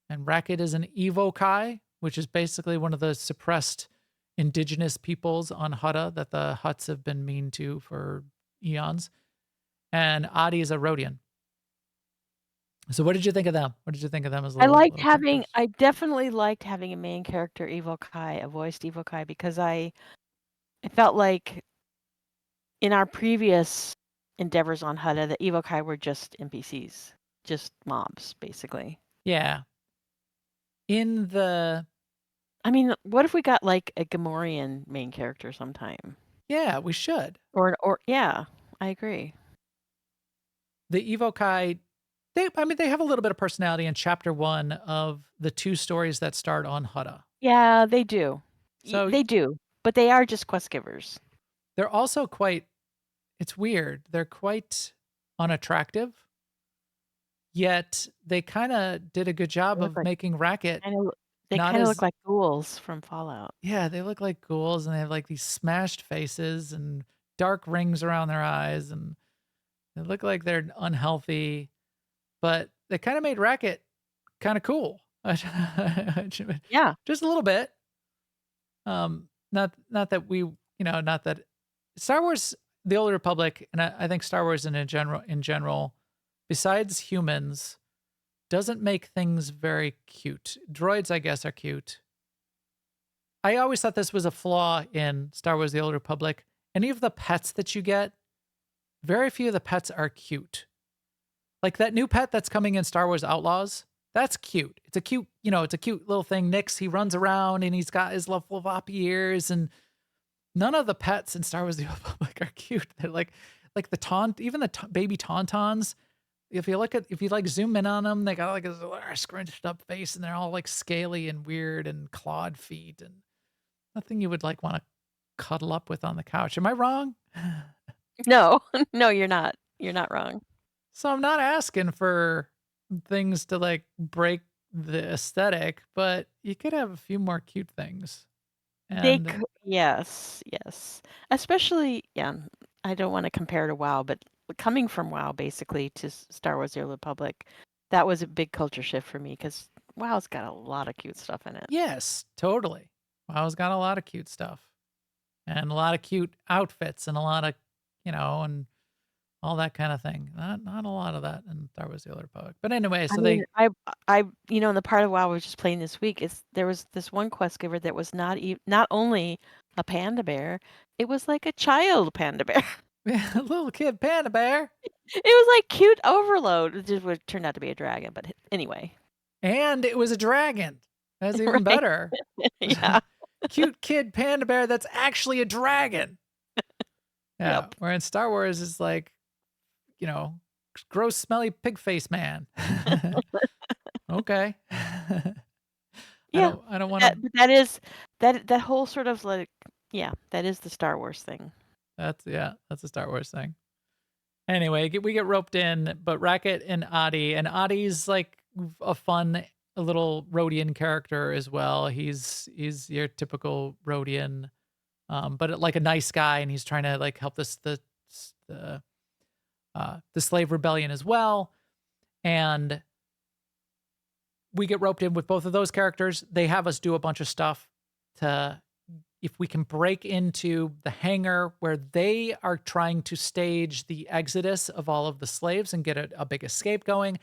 And Racket is an Evokai, which is basically one of the suppressed indigenous peoples on Hutta that the Hutts have been mean to for eons. And Adi is a Rhodian. So what did you think of them? What did you think of them as little characters? I definitely liked having a main character Evokai, a voiced Evokai, because I felt like in our previous endeavors on Hutta, the Evokai were just NPCs, just mobs, basically. Yeah. I mean, what if we got like a Gamorrean main character sometime? Yeah, we should. Or yeah, I agree. The Evokai, they have a little bit of personality in chapter 1 of the 2 stories that start on Hutta. Yeah, they do. So they do, but they are just quest givers. They're also it's weird. They're quite unattractive, yet they kind of did a good job of making Racket. They kind of look like ghouls from Fallout. Yeah, they look like ghouls, and they have like these smashed faces and dark rings around their eyes, and they look like they're unhealthy, but they kind of made Racket kind of cool. Yeah. Just a little bit. Not that Star Wars, The Old Republic, and I think Star Wars in general, besides humans, doesn't make things very cute. Droids, I guess, are cute. I always thought this was a flaw in Star Wars The Old Republic. Any of the pets that you get, very few of the pets are cute. Like that new pet that's coming in Star Wars Outlaws, that's cute. It's a cute little thing. Nix, he runs around and he's got his little floppy ears, and none of the pets in Star Wars The Old Republic are cute. They're like the even the baby tauntauns. If you zoom in on them, they got like a scrunched up face, and they're all like scaly and weird and clawed feet, and nothing you would want to cuddle up with on the couch. Am I wrong? No, no, you're not. You're not wrong. So I'm not asking for things to break the aesthetic, but you could have a few more cute things. And yes. Especially, yeah, I don't want to compare to WoW, but coming from WoW basically to Star Wars The Old Republic, that was a big culture shift for me because WoW's got a lot of cute stuff in it. Yes, totally. WoW's got a lot of cute stuff and a lot of cute outfits and a lot of, and all that kind of thing. Not a lot of that in Star Wars: The Old Republic. But anyway, I so mean, they in the part of WoW I was just playing this week, there was this one quest giver that was not only a panda bear, it was like a child panda bear. a little kid panda bear, It was like cute overload. It just would turn out to be a dragon, but anyway. and it was a dragon. That's even Right. better. Yeah. Cute kid panda bear that's actually a dragon. Yeah. Yep. Where in Star Wars is like, gross, smelly pig face man. Okay. Yeah. I don't want to. But that is that whole sort of like, yeah, that is the Star Wars thing. That's a Star Wars thing. Anyway, we get roped in, but Racket and Adi's like a fun little Rhodian character as well. He's your typical Rhodian, but like a nice guy, and he's trying to like help the slave rebellion as well. And we get roped in with both of those characters. They have us do a bunch of stuff if we can break into the hangar where they are trying to stage the exodus of all of the slaves and get a big escape going.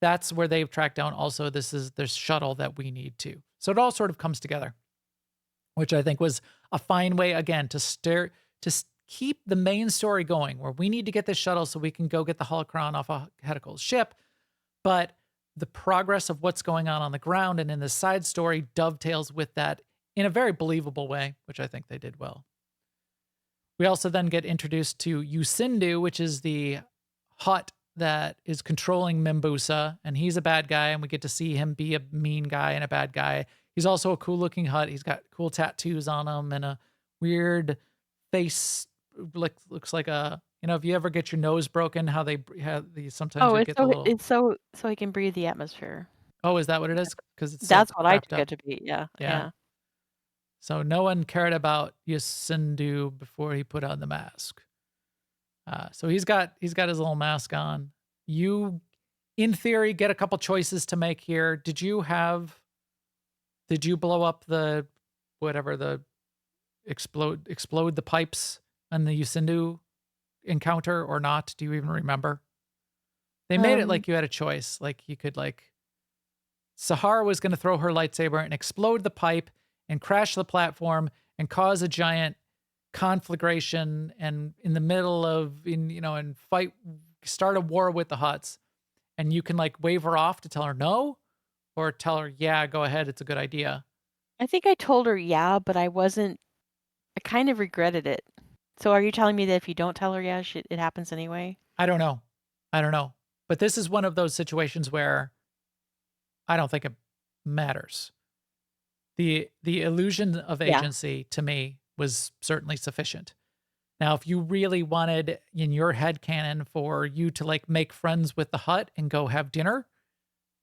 That's where they've tracked down also this shuttle that we need to. So it all sort of comes together, which I think was a fine way, again, to keep the main story going, where we need to get this shuttle so we can go get the holocron off of Hedikal's ship. But the progress of what's going on the ground and in the side story dovetails with that in a very believable way, which I think they did well. We also then get introduced to Yusindu, which is the hut that is controlling Membusa, and he's a bad guy, and we get to see him be a mean guy and a bad guy. He's also a cool-looking hut. He's got cool tattoos on him and a weird face, looks like a, if you ever get your nose broken, how they have these sometimes you get the little. It's so he can breathe the atmosphere. Oh, is that what it is? Because it's That's so what I wrapped took up. it to be. Yeah. Yeah. So no one cared about Yusindu before he put on the mask. So he's got his little mask on. You, in theory, get a couple choices to make here. Did you blow up the explode the pipes on the Yusindu encounter or not? Do you even remember? They made it like you had a choice. Like you could Sahara was going to throw her lightsaber and explode the pipe and crash the platform and cause a giant conflagration and in the middle of and start a war with the Hutts, and you can wave her off to tell her no, or tell her, yeah, go ahead, it's a good idea. I think I told her yeah, but I kind of regretted it. So are you telling me that if you don't tell her yeah, it happens anyway? I don't know. But this is one of those situations where I don't think it matters. The illusion of agency to me was certainly sufficient. Now, if you really wanted in your headcanon for you to make friends with the Hutt and go have dinner,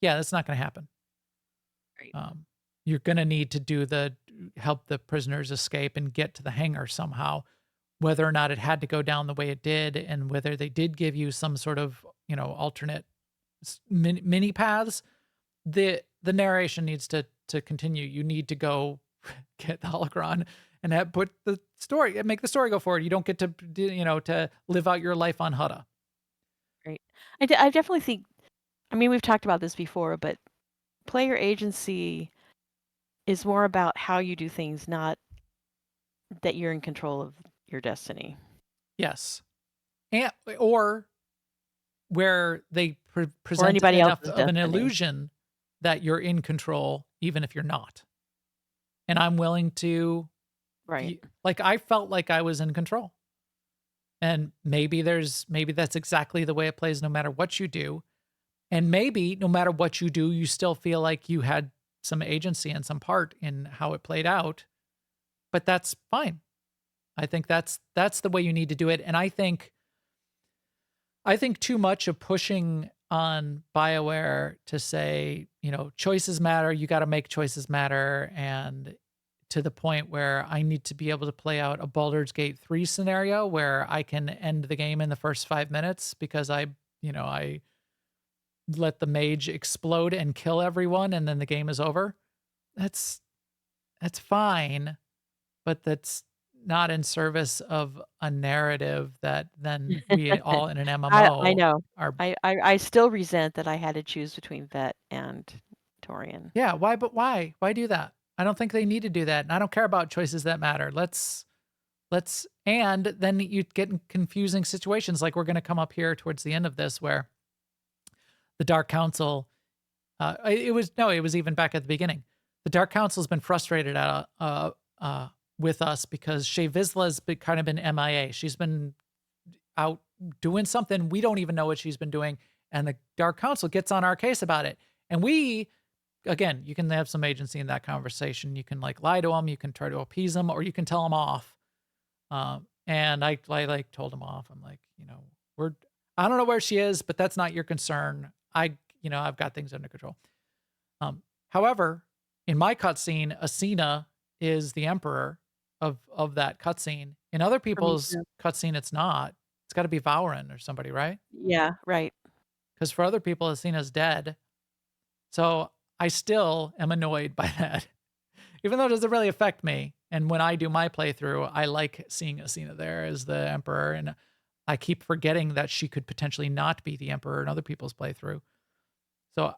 yeah, that's not going to happen. Right. You're going to need to help the prisoners escape and get to the hangar somehow. Whether or not it had to go down the way it did, and whether they did give you some sort of alternate mini paths, the narration needs to continue. You need to go get the holocron and make the story go forward. You don't get to live out your life on Hutta. Right. I definitely think, we've talked about this before, but player agency is more about how you do things, not that you're in control of your destiny. Yes. Or where they present anybody enough else's of an destiny. illusion that you're in control, even if you're not. And I'm willing to, Right. I felt like I was in control. And maybe that's exactly the way it plays no matter what you do. And maybe no matter what you do, you still feel like you had some agency and some part in how it played out. But that's fine. I think that's the way you need to do it. And I think too much of pushing on BioWare to say, choices matter, you got to make choices matter, and to the point where I need to be able to play out a Baldur's Gate 3 scenario where I can end the game in the first 5 minutes because I let the mage explode and kill everyone and then the game is over. That's fine, but that's not in service of a narrative that then we all in an I MMO know. are. I still resent that I had to choose between vet and Torian. Yeah, why? But why? Why do that? I don't think they need to do that, and I don't care about choices that matter. And then you get in confusing situations like we're going to come up here towards the end of this, where the Dark Council. It was even back at the beginning. The Dark Council's been frustrated with us because Shay Vizsla's kind of been MIA. She's been out doing something. We don't even know what she's been doing. And the Dark Council gets on our case about it. And again, you can have some agency in that conversation. You can like lie to them. You can try to appease them, or you can tell them off. And I like told them off. I'm like, I don't know where she is, but that's not your concern. I've got things under control. However, in my cutscene, Asina is the emperor of that cutscene. In other people's cutscene, it's not. It's got to be Vauren or somebody, right? Yeah, right. Because for other people, Asina's dead. So I still am annoyed by that, even though it doesn't really affect me. And when I do my playthrough, I like seeing Asina there as the emperor, and I keep forgetting that she could potentially not be the emperor in other people's playthrough. So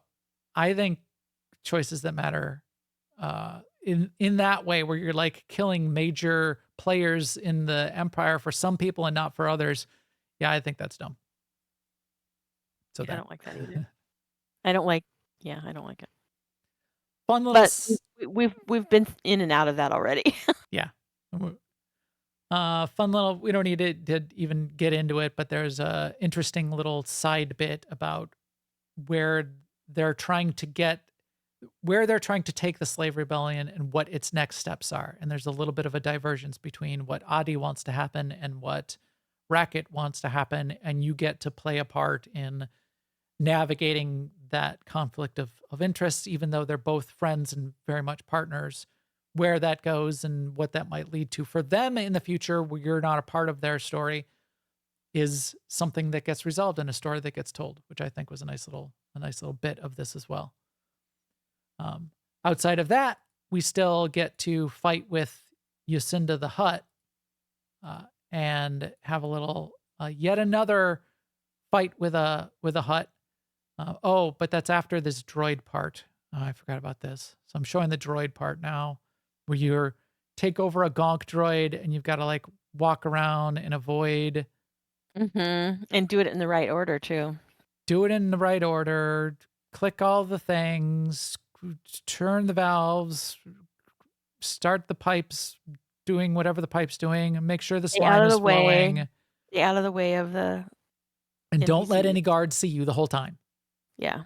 I think choices that matter in that way, where you're like killing major players in the empire for some people and not for others. Yeah, I think that's dumb. So I don't like that either. I don't like it. Fun little. But we've been in and out of that already. Yeah. Fun little. We don't need to even get into it, but there's a interesting little side bit about where they're trying to take the slave rebellion and what its next steps are. And there's a little bit of a divergence between what Adi wants to happen and what Racket wants to happen. And you get to play a part in navigating that conflict of interests, even though they're both friends and very much partners, where that goes and what that might lead to for them in the future, where you're not a part of their story, is something that gets resolved in a story that gets told, which I think was a nice little bit of this as well. Outside of that, we still get to fight with Yacinda the Hutt and have a little yet another fight with a Hutt. But that's after this droid part. I forgot about this. So I'm showing the droid part now, where you take over a gonk droid and you've got to like walk around and avoid. And do it in the right order too. Do it in the right order. Click all the things. Turn the valves. Start the pipes. Doing whatever the pipe's doing. And make sure the slime is flowing. Stay out of the way of the. And don't let any guards see you the whole time. Yeah.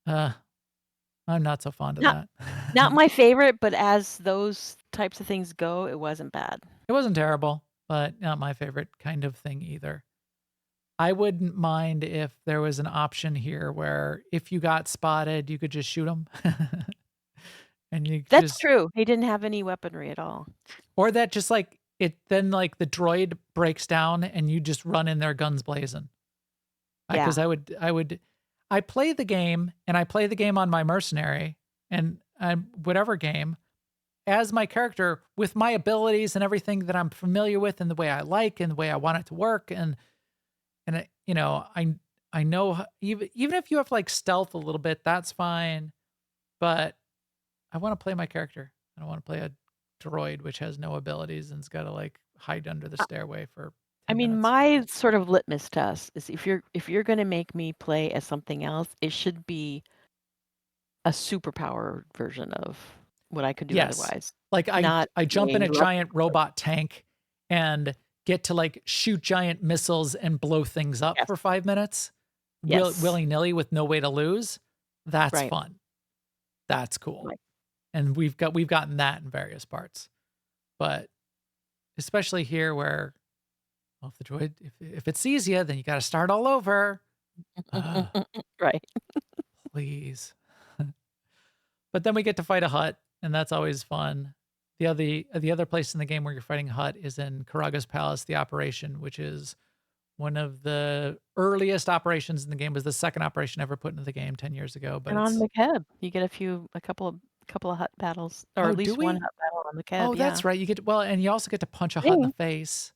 I'm not so fond of that. Not my favorite, but as those types of things go, it wasn't bad. It wasn't terrible, but not my favorite kind of thing either. I wouldn't mind if there was an option here where if you got spotted, you could just shoot them. That's true. He didn't have any weaponry at all. Or that just like it, then like the droid breaks down and you just run in there guns blazing. Yeah. Because I play the game, and I play the game on my mercenary and whatever game as my character with my abilities and everything that I'm familiar with and the way I like and the way I want it to work. And I know even if you have like stealth a little bit, that's fine. But I want to play my character. I don't want to play a droid which has no abilities and's got to like hide under the stairway for 10 minutes. My sort of litmus test is if you're going to make me play as something else, it should be a superpower version of what I could do otherwise. Like I jump in a giant robot tank and get to like shoot giant missiles and blow things up for 5 minutes, willy-nilly with no way to lose. That's fun. That's cool. Right. And we've gotten that in various parts, but especially here where. Well, if the droid, if it sees you, then you got to start all over. Right. Please. But then we get to fight a Hutt, and that's always fun. The other place in the game where you're fighting a Hutt is in Karaga's Palace, the operation, which is one of the earliest operations in the game. Was the second operation ever put into the game 10 years ago. But and on McHeb, you get a couple of couple of hut battles, or Oh, at do least one we? hut battle on the Oh, Keb. Yeah. that's right. You get well, and you also get to punch a I hut in the think. face.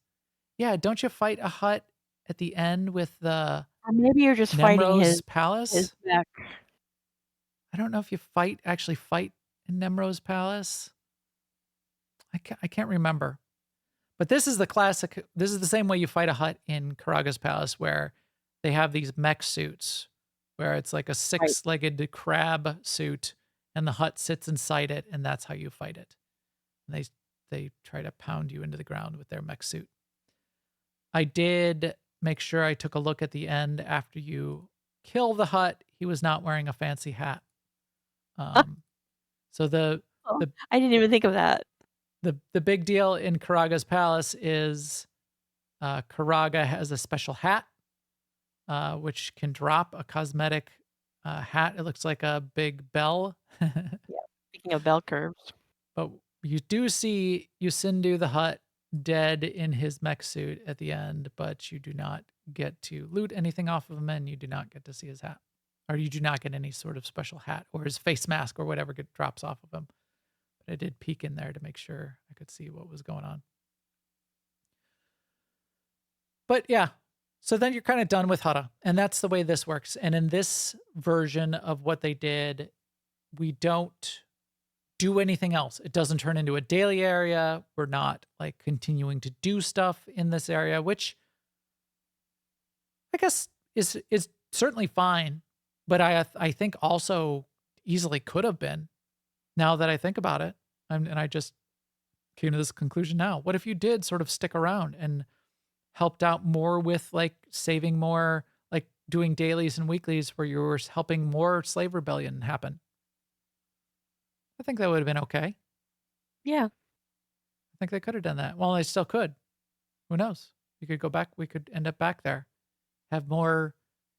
Yeah, don't you fight a hut at the end with the Or maybe you're just fighting Nemro's his palace? back. I don't know if you actually fight in Nemro's palace. I can't remember. But this is the classic. This is the same way you fight a hut in Karaga's palace, where they have these mech suits, where it's like a Right. six-legged crab suit, and the hut sits inside it, and that's how you fight it. And they try to pound you into the ground with their mech suit. I did make sure I took a look at the end after you kill the hut. He was not wearing a fancy hat. So the Oh, the I didn't even think of that. the big deal in Karaga's palace is Karaga has a special hat, which can drop a cosmetic hat. It looks like a big bell. Speaking of bell curves. But you do see Yusindu the Hut dead in his mech suit at the end, but you do not get to loot anything off of him, and you do not get to see his hat. Or you do not get any sort of special hat or his face mask or whatever drops off of him. But I did peek in there to make sure I could see what was going on. But yeah, so then you're kind of done with Hutta, and that's the way this works. And in this version of what they did, we don't do anything else. It doesn't turn into a daily area. We're not like continuing to do stuff in this area, which I guess is certainly fine, but I think also easily could have been. Now that I think about it, and I just came to this conclusion now. What if you did sort of stick around and helped out more with like saving more, like doing dailies and weeklies where you were helping more slave rebellion happen? I think that would have been okay. Yeah. I think they could have done that. Well, they still could. Who knows? We could go back. We could end up back there. Have more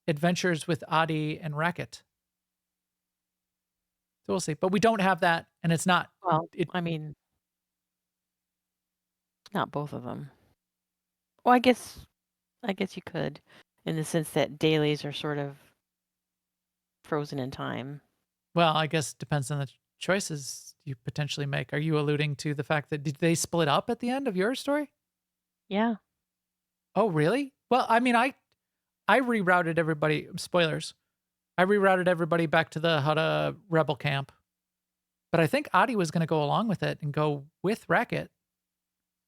adventures with Adi and Racket. So we'll see. But we don't have that, and it's not. Well, I mean, not both of them. Well, I guess you could, in the sense that dailies are sort of frozen in time. Well, I guess it depends on the choices you potentially make. Are you alluding to the fact that did they split up at the end of your story? Yeah. Oh, really? Well, I mean, I rerouted everybody. Spoilers. I rerouted everybody back to the Hutta rebel camp. But I think Adi was going to go along with it and go with Racket.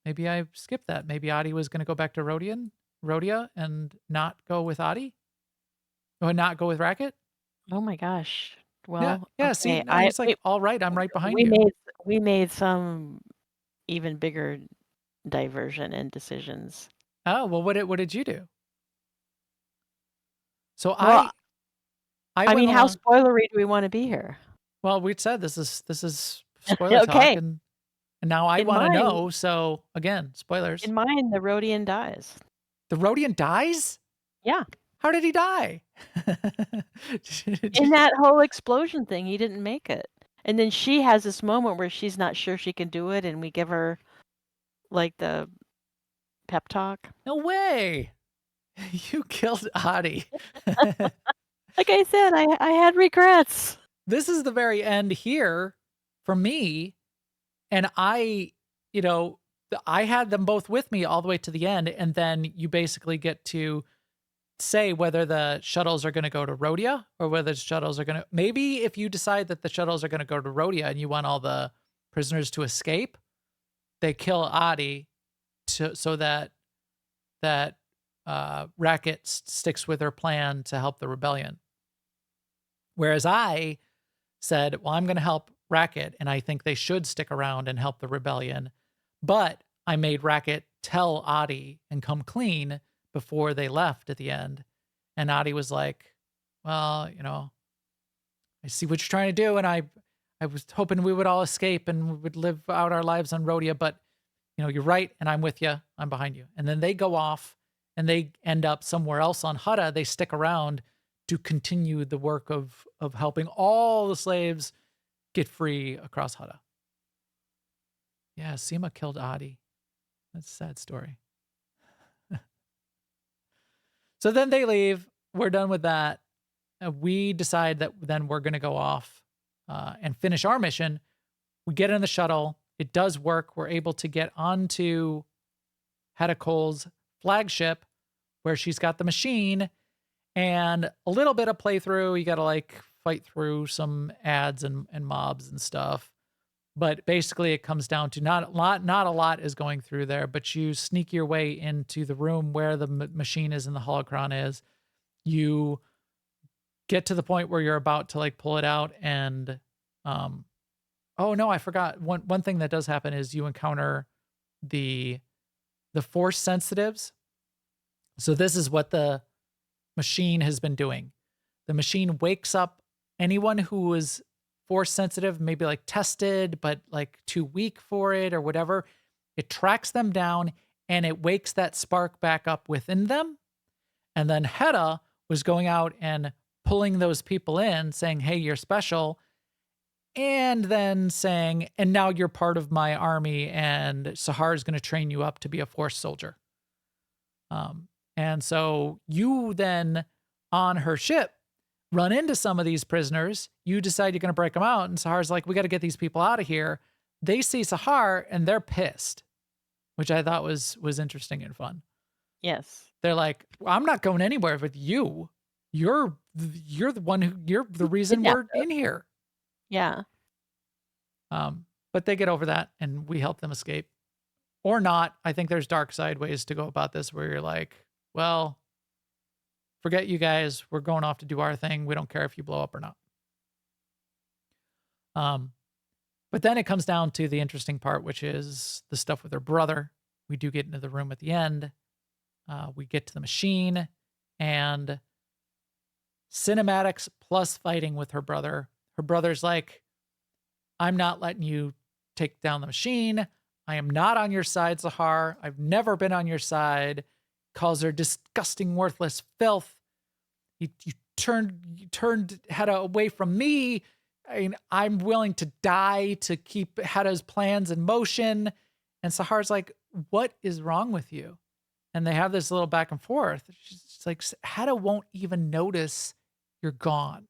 Maybe I skipped that. Maybe Adi was going to go back to Rhodia and not go with Adi? Or not go with Racket? Oh my gosh. Well, Yeah. okay. See, no, it's like, all right, I'm right behind we you. we made some even bigger diversion and decisions. Oh, well, what did you do? So Well, I went mean, how along- spoilery do we want to be here? Well, we'd said this is spoiler talk, Okay. and now I In want to mine- know. So again, spoilers. In mine, the Rhodian dies. The Rhodian dies? Yeah. How did he die? In that whole explosion thing, he didn't make it. And then she has this moment where she's not sure she can do it, and we give her like the pep talk. No way. You killed Adi. Like I said, I had regrets. This is the very end here for me. And I had them both with me all the way to the end. And then you basically get to say whether the shuttles are going to go to Rhodia or whether the shuttles are going to, maybe if you decide that the shuttles are going to go to Rhodia and you want all the prisoners to escape, they kill Adi so that Racket sticks with her plan to help the rebellion. Whereas I said, well, I'm going to help Racket, and I think they should stick around and help the rebellion. But I made Racket tell Adi and come clean before they left at the end. And Adi was like, well, I see what you're trying to do, and I was hoping we would all escape and we would live out our lives on Rhodia, but you're right, and I'm with you. I'm behind you. And then they go off and they end up somewhere else on Hutta. They stick around to continue the work of helping all the slaves get free across Hutta. Yeah, Sema killed Adi. That's a sad story. So then they leave. We're done with that. We decide that then we're going to go off and finish our mission. We get in the shuttle. It does work. We're able to get onto Hedda Cole's flagship where she's got the machine and a little bit of playthrough. You got to like fight through some ads and mobs and stuff. But basically it comes down to not a lot is going through there, but you sneak your way into the room where the machine is and the holocron is. You get to the point where you're about to like pull it out and, oh no, I forgot. One thing that does happen is you encounter the force sensitives. So this is what the machine has been doing. The machine wakes up anyone who is force sensitive, maybe like tested, but like too weak for it or whatever. It tracks them down and it wakes that spark back up within them. And then Hedda was going out and pulling those people in saying, hey, you're special. And then saying, and now you're part of my army and Sahar is going to train you up to be a force soldier. And so you then on her ship run into some of these prisoners. You decide you're going to break them out. And Sahar's like, we got to get these people out of here. They see Sahar and they're pissed, which I thought was interesting and fun. Yes. They're like, well, I'm not going anywhere with you. You're the one you're the reason we're in here. Yeah. But they get over that and we help them escape or not. I think there's dark side ways to go about this where you're like, well, forget you guys. We're going off to do our thing. We don't care if you blow up or not. But then it comes down to the interesting part, which is the stuff with her brother. We do get into the room at the end. We get to the machine and cinematics plus fighting with her brother. Her brother's like, I'm not letting you take down the machine. I am not on your side, Sahar. I've never been on your side. Calls her disgusting, worthless filth. You turned Hedda away from me. I mean, I'm willing to die to keep Hedda's plans in motion. And Sahar's like, what is wrong with you? And they have this little back and forth. She's like, Hedda won't even notice you're gone.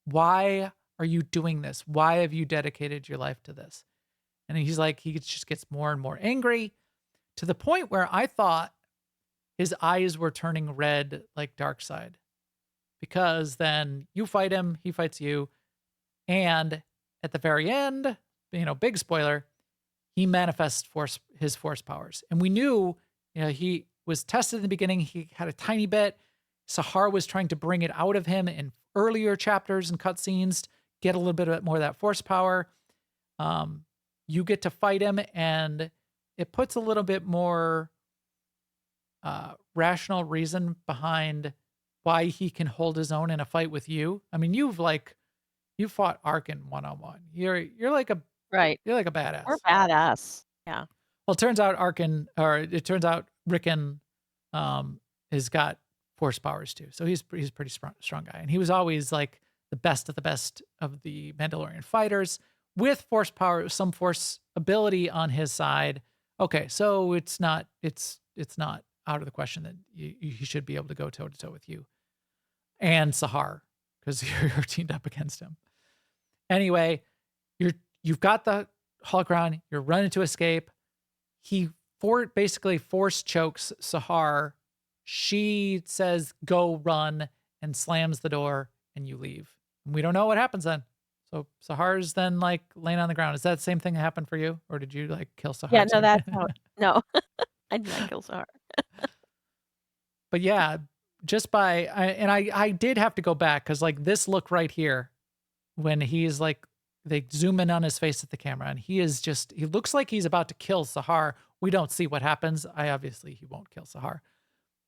Why are you doing this? Why have you dedicated your life to this? And he's like, he just gets more and more angry to the point where I thought his eyes were turning red like Darkseid. Because then you fight him, he fights you. And at the very end, big spoiler, he manifests his force powers. And we knew, he was tested in the beginning. He had a tiny bit. Sahar was trying to bring it out of him in earlier chapters and cutscenes, get a little bit more of that force power. You get to fight him, and it puts a little bit more rational reason behind why he can hold his own in a fight with you. I mean, you fought Arkin one-on-one. You're like a Right. You're like a badass. We're badass. Yeah. Well, it turns out Rickon has got force powers too. So he's a pretty strong guy. And he was always like the best of the Mandalorian fighters with force power, some force ability on his side. Okay, so it's not out of the question that he should be able to go toe to toe with you and Sahar because you're teamed up against him. Anyway, you've got the holocron. You're running to escape. He basically force chokes Sahar. She says, "Go run," and slams the door, and you leave. And we don't know what happens then. So Sahar's then like laying on the ground. Is that the same thing that happened for you, or did you like kill Sahar? Yeah. too? No, that's how. No, I did not kill Sahar. But yeah, I did have to go back because like this look right here, when he's like, they zoom in on his face at the camera and he looks like he's about to kill Sahar. We don't see what happens. Obviously he won't kill Sahar,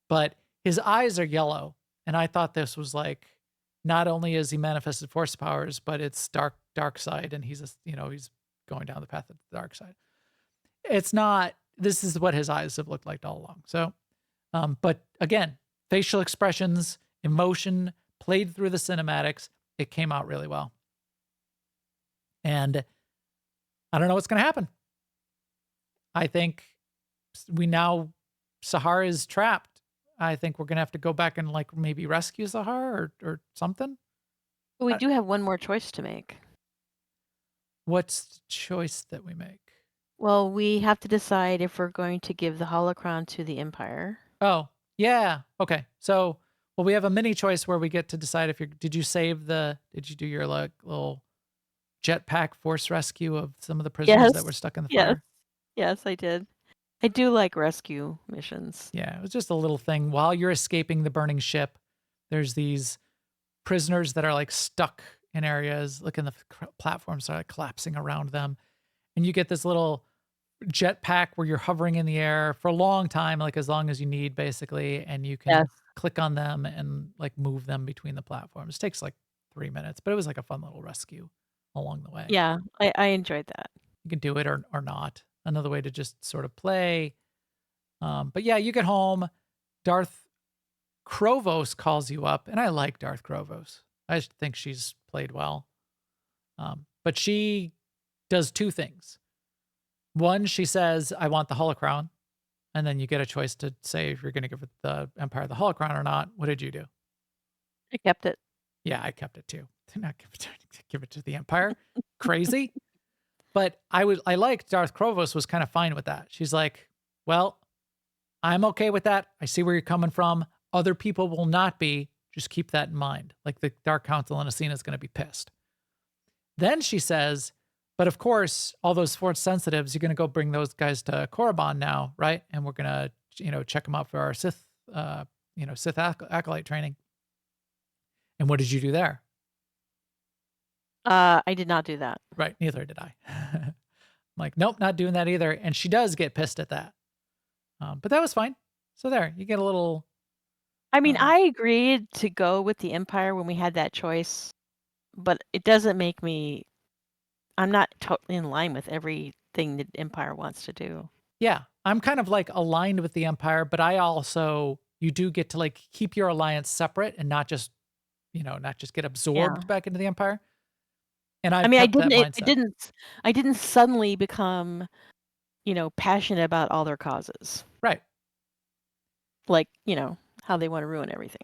but his eyes are yellow. And I thought this was like, not only is he manifested force powers, but it's dark side. And he's going down the path of the dark side. It's not, this is what his eyes have looked like all along. So, but again, facial expressions, emotion played through the cinematics. It came out really well. And I don't know what's going to happen. I think Sahar is trapped. I think we're going to have to go back and like maybe rescue Sahar or something. We do have one more choice to make. What's the choice that we make? Well, we have to decide if we're going to give the holocron to the Empire. Oh, yeah. Okay. So, well, we have a mini choice where we get to decide if did you do your like little jetpack force rescue of some of the prisoners that were stuck in the Yes. fire? Yes, I did. I do like rescue missions. Yeah, it was just a little thing. While you're escaping the burning ship, there's these prisoners that are like stuck in areas, like in the platforms are like collapsing around them. And you get this little jetpack where you're hovering in the air for a long time, like as long as you need, basically. And you can Yes. click on them and like move them between the platforms. It takes like 3 minutes, but it was like a fun little rescue along the way. Yeah, I enjoyed that. You can do it or not. Another way to just sort of play. But yeah, you get home. Darth Krovos calls you up, and I like Darth Krovos. I just think she's played well. But she does two things. One, she says, I want the holocron. And then you get a choice to say if you're going to give the Empire the holocron or not. What did you do? I kept it. Yeah, I kept it too. Did not give it to the Empire. Crazy. But I liked Darth Krovos was kind of fine with that. She's like, well, I'm okay with that. I see where you're coming from. Other people will not be. Just keep that in mind. Like the Dark Council and Asina is going to be pissed. Then she says, but of course, all those force sensitives, you're going to go bring those guys to Korriban now, right? And we're going to, check them out for our Sith, Sith acolyte training. And what did you do there? I did not do that. Right. Neither did I. I'm like, nope, not doing that either. And she does get pissed at that. But that was fine. So there, you get a little. I mean, I agreed to go with the Empire when we had that choice, but it doesn't make me. I'm not totally in line with everything the Empire wants to do. Yeah, I'm kind of like aligned with the Empire, but you do get to like keep your alliance separate and not just get absorbed back into the Empire. And I mean, I didn't suddenly become, passionate about all their causes. Right. Like, how they want to ruin everything.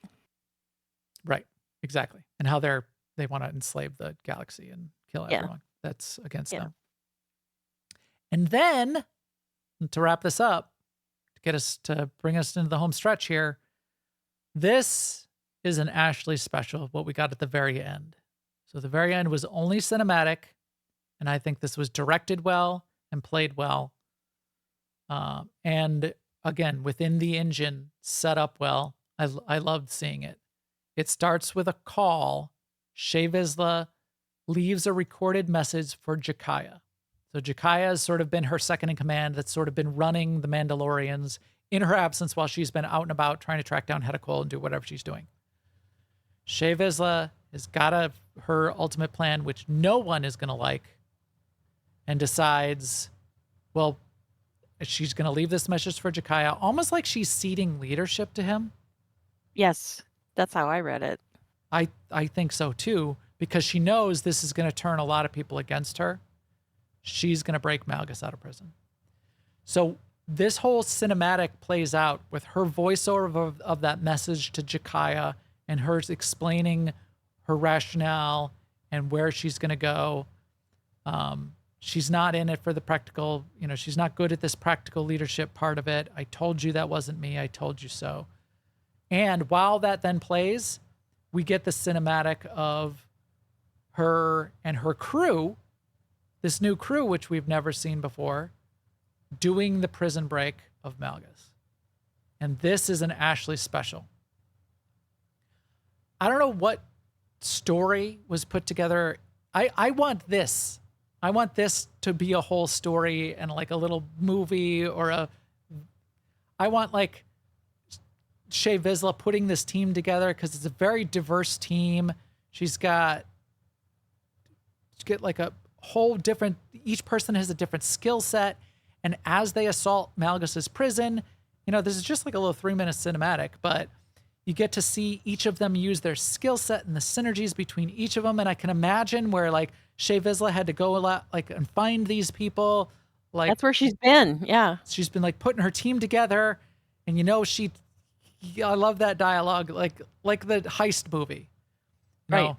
Right. Exactly. And how they want to enslave the galaxy and kill everyone that's against them. And then to wrap this up, to bring us into the home stretch here, this is an Ashley special, what we got at the very end. So the very end was only cinematic, and I think this was directed well and played well. And again, within the engine, set up well. I loved seeing it. It starts with a call. Shea Vizsla leaves a recorded message for Jakaya. So Jakaya has sort of been her second in command that's sort of been running the Mandalorians in her absence while she's been out and about trying to track down Hedicol and do whatever she's doing. Shea Vizsla has got her ultimate plan, which no one is going to like, and decides, well, she's going to leave this message for Jakaya, almost like she's ceding leadership to him. Yes, that's how I read it. I think so too, because she knows this is going to turn a lot of people against her. She's going to break Malgus out of prison. So this whole cinematic plays out with her voiceover of that message to Jakaya and her explaining her rationale and where she's going to go. She's not in it for the practical, she's not good at this practical leadership part of it. I told you that wasn't me. I told you so. And while that then plays, we get the cinematic of her and her crew, this new crew, which we've never seen before, doing the prison break of Malgus. And this is an Ashley special. I don't know what story was put together. I want this. I want this to be a whole story and like a little movie I want like Shea Vizsla putting this team together because it's a very diverse team. She's got like a whole different, each person has a different skill set. And as they assault Malgus's prison, this is just like a little 3-minute cinematic, but you get to see each of them use their skill set and the synergies between each of them. And I can imagine where like Shea Vizsla had to go a lot, like, and find these people. Like that's where she's been. Yeah. She's been like putting her team together, and I love that dialogue, like the heist movie. Right.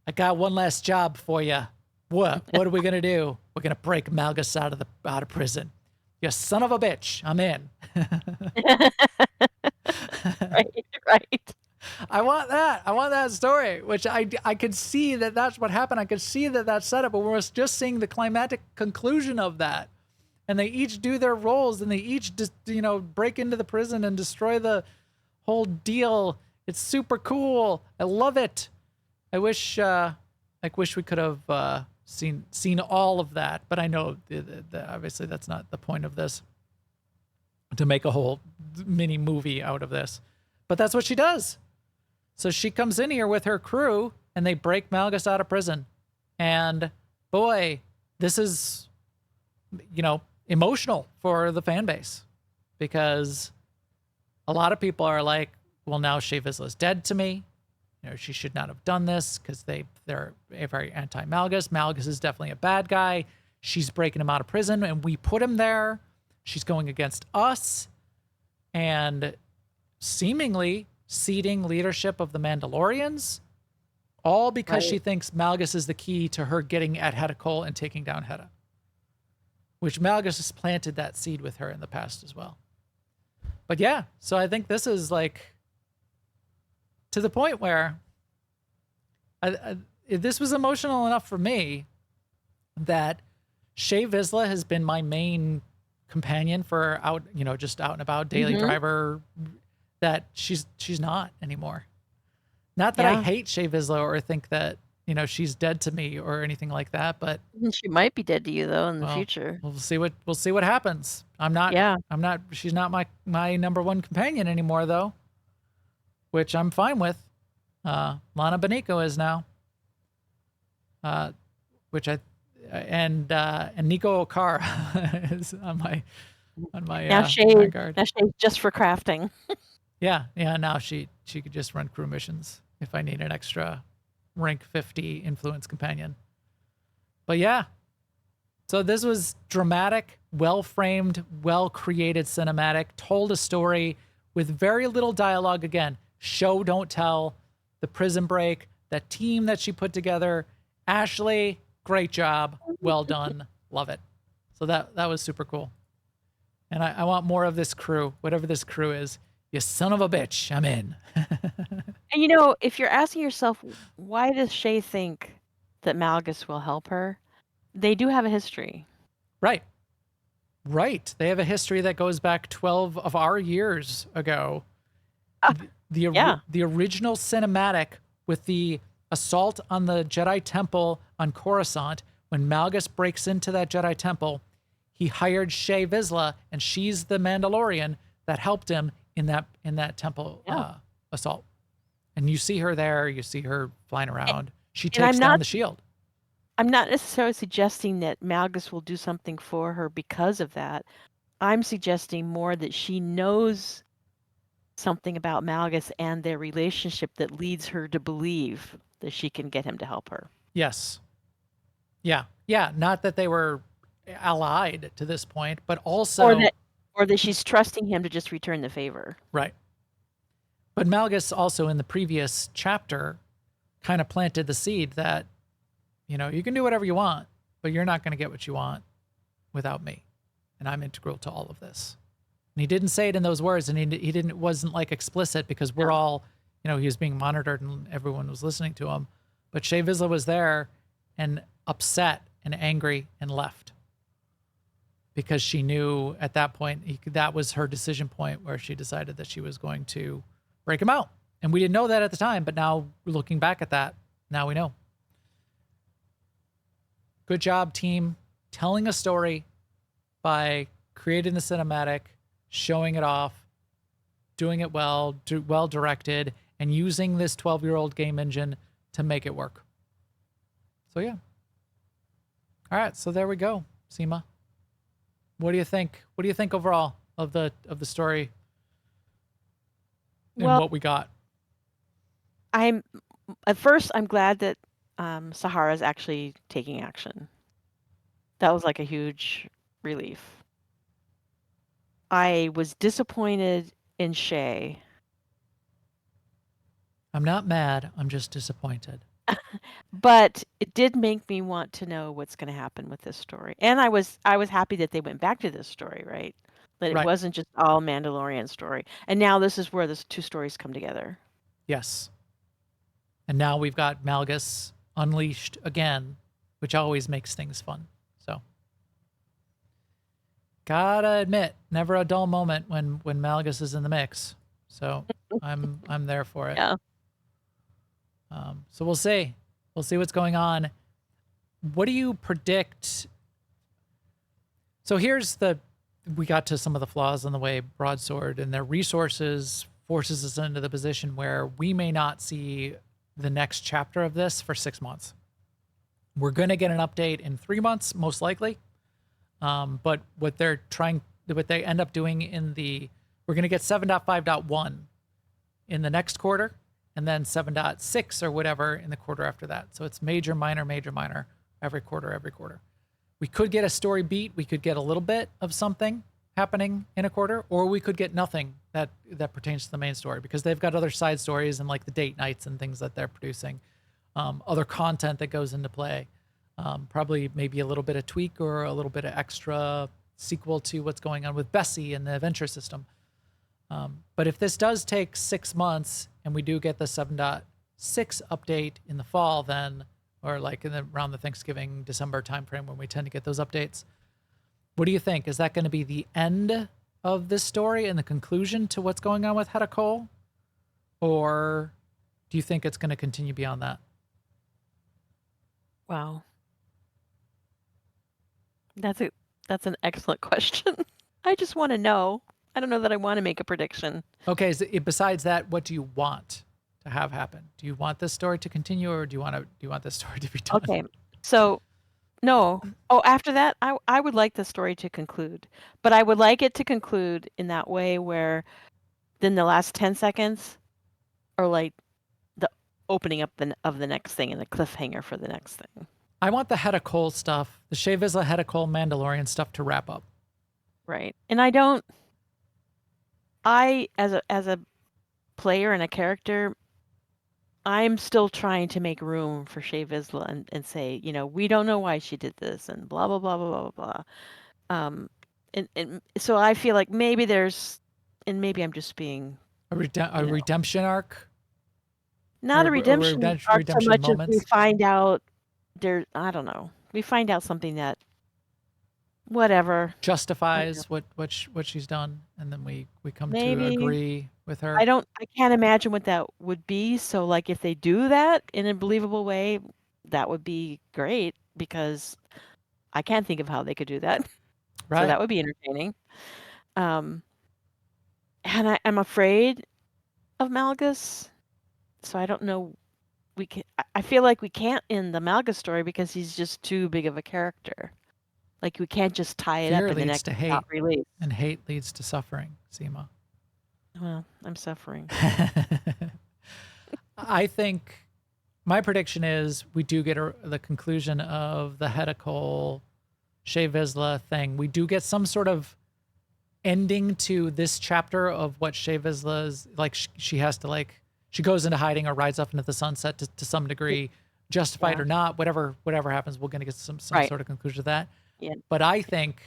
I got one last job for you. What are we gonna do? We're gonna break Malgus out of prison. You son of a bitch! I'm in. Right. I want that. I want that story, which I could see that that's what happened. I could see that that's set up, but we're just seeing the climatic conclusion of that. And they each do their roles, and they each just break into the prison and destroy the whole deal. It's super cool. I love it. I wish we could have seen all of that, but I know obviously that's not the point of this, to make a whole mini movie out of this. But that's what she does. So she comes in here with her crew, and they break Malgus out of prison. And boy, this is, emotional for the fan base, because a lot of people are like, well, now Shea Vizsla's dead to me. She should not have done this because they're very anti-Malgus. Malgus is definitely a bad guy. She's breaking him out of prison, and we put him there. She's going against us and seemingly ceding leadership of the Mandalorians, all because she thinks Malgus is the key to her getting at Hedda Cole and taking down Hedda, which Malgus has planted that seed with her in the past as well. But yeah, so I think this is like to the point where this was emotional enough for me that Shea Vizsla has been my main companion for just out and about daily driver, that she's not anymore. Not that I hate Shea Vizsla or think that, she's dead to me or anything like that, but She might be dead to you though in the future. we'll see what happens. She's not my number one companion anymore though, which I'm fine with. Lana Beniko is now. And Nico Okara is on my Now Shay guard. just for crafting. Yeah. Now she could just run crew missions if I need an extra rank 50 influence companion. But yeah, so this was dramatic, well framed, well created cinematic, told a story with very little dialogue. Again, show don't tell. The prison break, that team that she put together. Ashley, great job, well done, love it. So that was super cool. And I want more of this crew, whatever this crew is. You son of a bitch, I'm in. And if you're asking yourself, why does Shay think that Malgus will help her? They do have a history. Right. They have a history that goes back 12 of our years ago. The original cinematic with the assault on the Jedi Temple on Coruscant, when Malgus breaks into that Jedi Temple, he hired Shea Vizsla, and she's the Mandalorian that helped him in that temple assault. And you see her there, you see her flying around. She takes down the shield. I'm not necessarily suggesting that Malgus will do something for her because of that. I'm suggesting more that she knows something about Malgus and their relationship that leads her to believe that she can get him to help her. Yes. Yeah. Not that they were allied to this point, but also or that she's trusting him to just return the favor. Right. But Malgus also in the previous chapter kind of planted the seed that, you can do whatever you want, but you're not going to get what you want without me. And I'm integral to all of this. And he didn't say it in those words, and he wasn't like explicit, because we're all, he was being monitored and everyone was listening to him. But Shea Vizsla was there and upset and angry and left, because she knew at that point that was her decision point where she decided that she was going to break him out. And we didn't know that at the time, but now looking back at that, now we know. Good job, team, telling a story by creating the cinematic, showing it off, doing it well, well directed, and using this 12-year-old game engine to make it work. So yeah. All right, so there we go, Sema. What do you think? What do you think overall of the story and what we got? I'm glad that Sahara's actually taking action. That was like a huge relief. I was disappointed in Shay. I'm not mad. I'm just disappointed. But it did make me want to know what's going to happen with this story. And I was happy that they went back to this story, right? That it Right. wasn't just all Mandalorian story. And now this is where the two stories come together. Yes. And now we've got Malgus unleashed again, which always makes things fun. So gotta admit, never a dull moment when Malgus is in the mix. So I'm there for it. Yeah. So we'll see. We'll see what's going on. What do you predict? So we got to some of the flaws on the way, Broadsword, and their resources forces us into the position where we may not see the next chapter of this for 6 months. We're going to get an update in 3 months, most likely. But what they end up doing we're going to get 7.5.1 in the next quarter, and then 7.6 or whatever in the quarter after that. So it's major, minor, every quarter. We could get a story beat. We could get a little bit of something happening in a quarter, or we could get nothing that pertains to the main story, because they've got other side stories and like the date nights and things that they're producing, other content that goes into play, probably maybe a little bit of tweak or a little bit of extra sequel to what's going on with Bessie and the adventure system. But if this does take 6 months and we do get the 7.6 update in the fall, then, or like around the Thanksgiving, December timeframe when we tend to get those updates, what do you think? Is that going to be the end of this story and the conclusion to what's going on with Hedda Cole? Or do you think it's going to continue beyond that? Wow. That's an excellent question. I just want to know. I don't know that I want to make a prediction. Okay, besides that, what do you want to have happen? Do you want this story to continue, or do you want this story to be done? Okay. So, no. Oh, after that, I would like the story to conclude. But I would like it to conclude in that way where then the last 10 seconds are like the opening up of the next thing and the cliffhanger for the next thing. I want the Hedda Cole stuff, the Shea Vizsla, Hedda Cole, Mandalorian stuff to wrap up. Right. And as a player and a character, I'm still trying to make room for Shea Vizsla and say, we don't know why she did this and blah, blah, blah, blah, blah, blah. And so I feel like maybe maybe I'm just being a redemption arc. Not a redemption arc so much moments. as we find out I don't know. We find out something that whatever justifies what she's done, and then we come maybe to agree with her. I can't imagine what that would be. So like if they do that in a believable way, that would be great, because I can't think of how they could do that. Right. So that would be entertaining. And I'm afraid of Malgus. So I don't know. I feel like we can't end the Malgus story because he's just too big of a character. Like we can't just tie it up in the next release. And hate leads to suffering, Sema. Well, I'm suffering. I think my prediction is we do get the conclusion of the Hedda Cole, Shea Vizsla thing. We do get some sort of ending to this chapter of what Shea Vizsla is like. She has to she goes into hiding or rides off into the sunset to some degree, justified or not, whatever happens, we're going to get some sort of conclusion to that. Yeah. But I think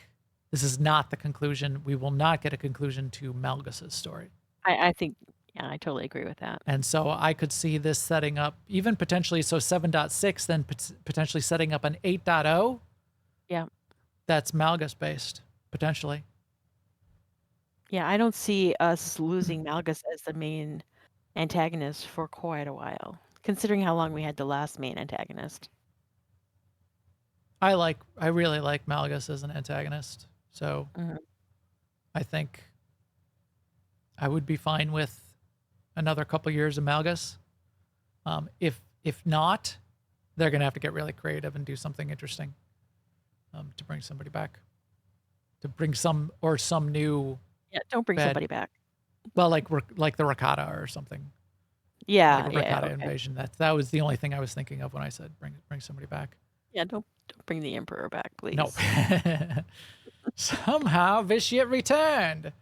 this is not the conclusion. We will not get a conclusion to Malgus's story. I think, I totally agree with that. And so I could see this setting up even potentially, 7.6, then potentially setting up an 8.0. Yeah. That's Malgus based, potentially. Yeah, I don't see us losing Malgus as the main antagonist for quite a while, considering how long we had the last main antagonist. I really like Malgus as an antagonist. So I think I would be fine with another couple years of Malgus. If not, they're going to have to get really creative and do something interesting to bring somebody back. To bring some new... Yeah, don't bring somebody back. Well, like the Rakata or something. Yeah, like Rakata invasion. That was the only thing I was thinking of when I said bring somebody back. Yeah, don't bring the Emperor back, please. No. Somehow Vitiate returned.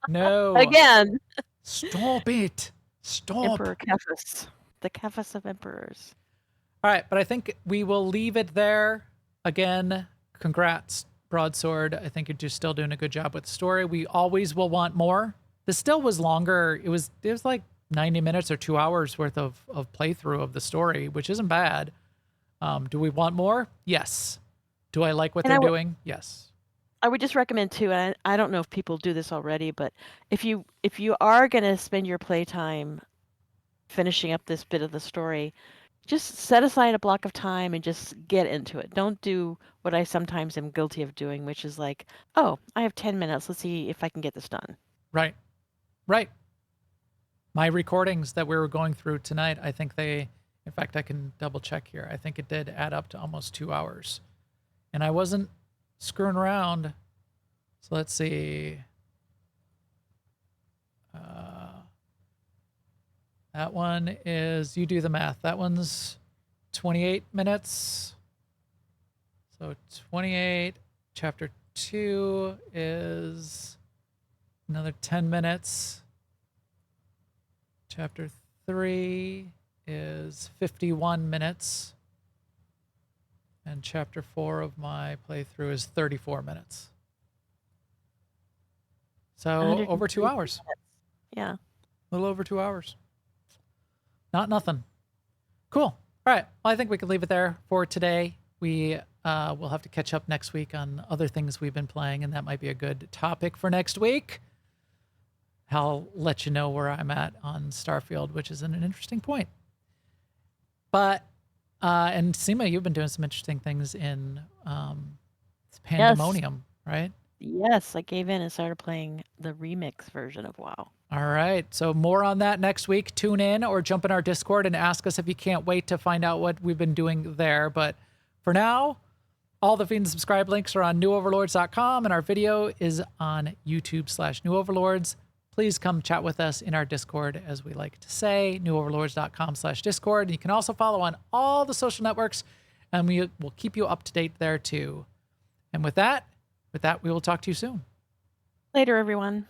No. Again. Stop it. Stop. Emperor Cephas. The Cephas of emperors. All right, but I think we will leave it there. Again, congrats, Broadsword. I think you're just still doing a good job with the story. We always will want more. This still was longer. It was like 90 minutes or 2 hours worth of playthrough of the story, which isn't bad. Do we want more? Yes. Do I like what And they're doing? Yes. I would just recommend too, and I don't know if people do this already, but if you are going to spend your playtime finishing up this bit of the story, just set aside a block of time and just get into it. Don't do what I sometimes am guilty of doing, which is like, oh, I have 10 minutes. Let's see if I can get this done. Right. Right. My recordings that we were going through tonight, I think in fact, I can double check here. I think it did add up to almost 2 hours. And I wasn't screwing around. So let's see. That one is, you do the math. That one's 28 minutes. So 28, chapter 2 is another 10 minutes. Chapter 3 is 51 minutes. And chapter 4 of my playthrough is 34 minutes. So over 2 hours. Minutes. Yeah. A little over 2 hours. Not nothing. Cool. All right. Well, I think we can leave it there for today. We will have to catch up next week on other things we've been playing, and that might be a good topic for next week. I'll let you know where I'm at on Starfield, which is an interesting point. But, and Sema, you've been doing some interesting things in Pandemonium, right? Yes, I gave in and started playing the remix version of WoW. All right. So more on that next week. Tune in or jump in our Discord and ask us if you can't wait to find out what we've been doing there. But for now, all the feed and subscribe links are on newoverlords.com, and our video is on YouTube/newoverlords. Please come chat with us in our Discord, as we like to say, newoverlords.com/Discord. You can also follow on all the social networks, and we will keep you up to date there too. And with that, we will talk to you soon. Later, everyone.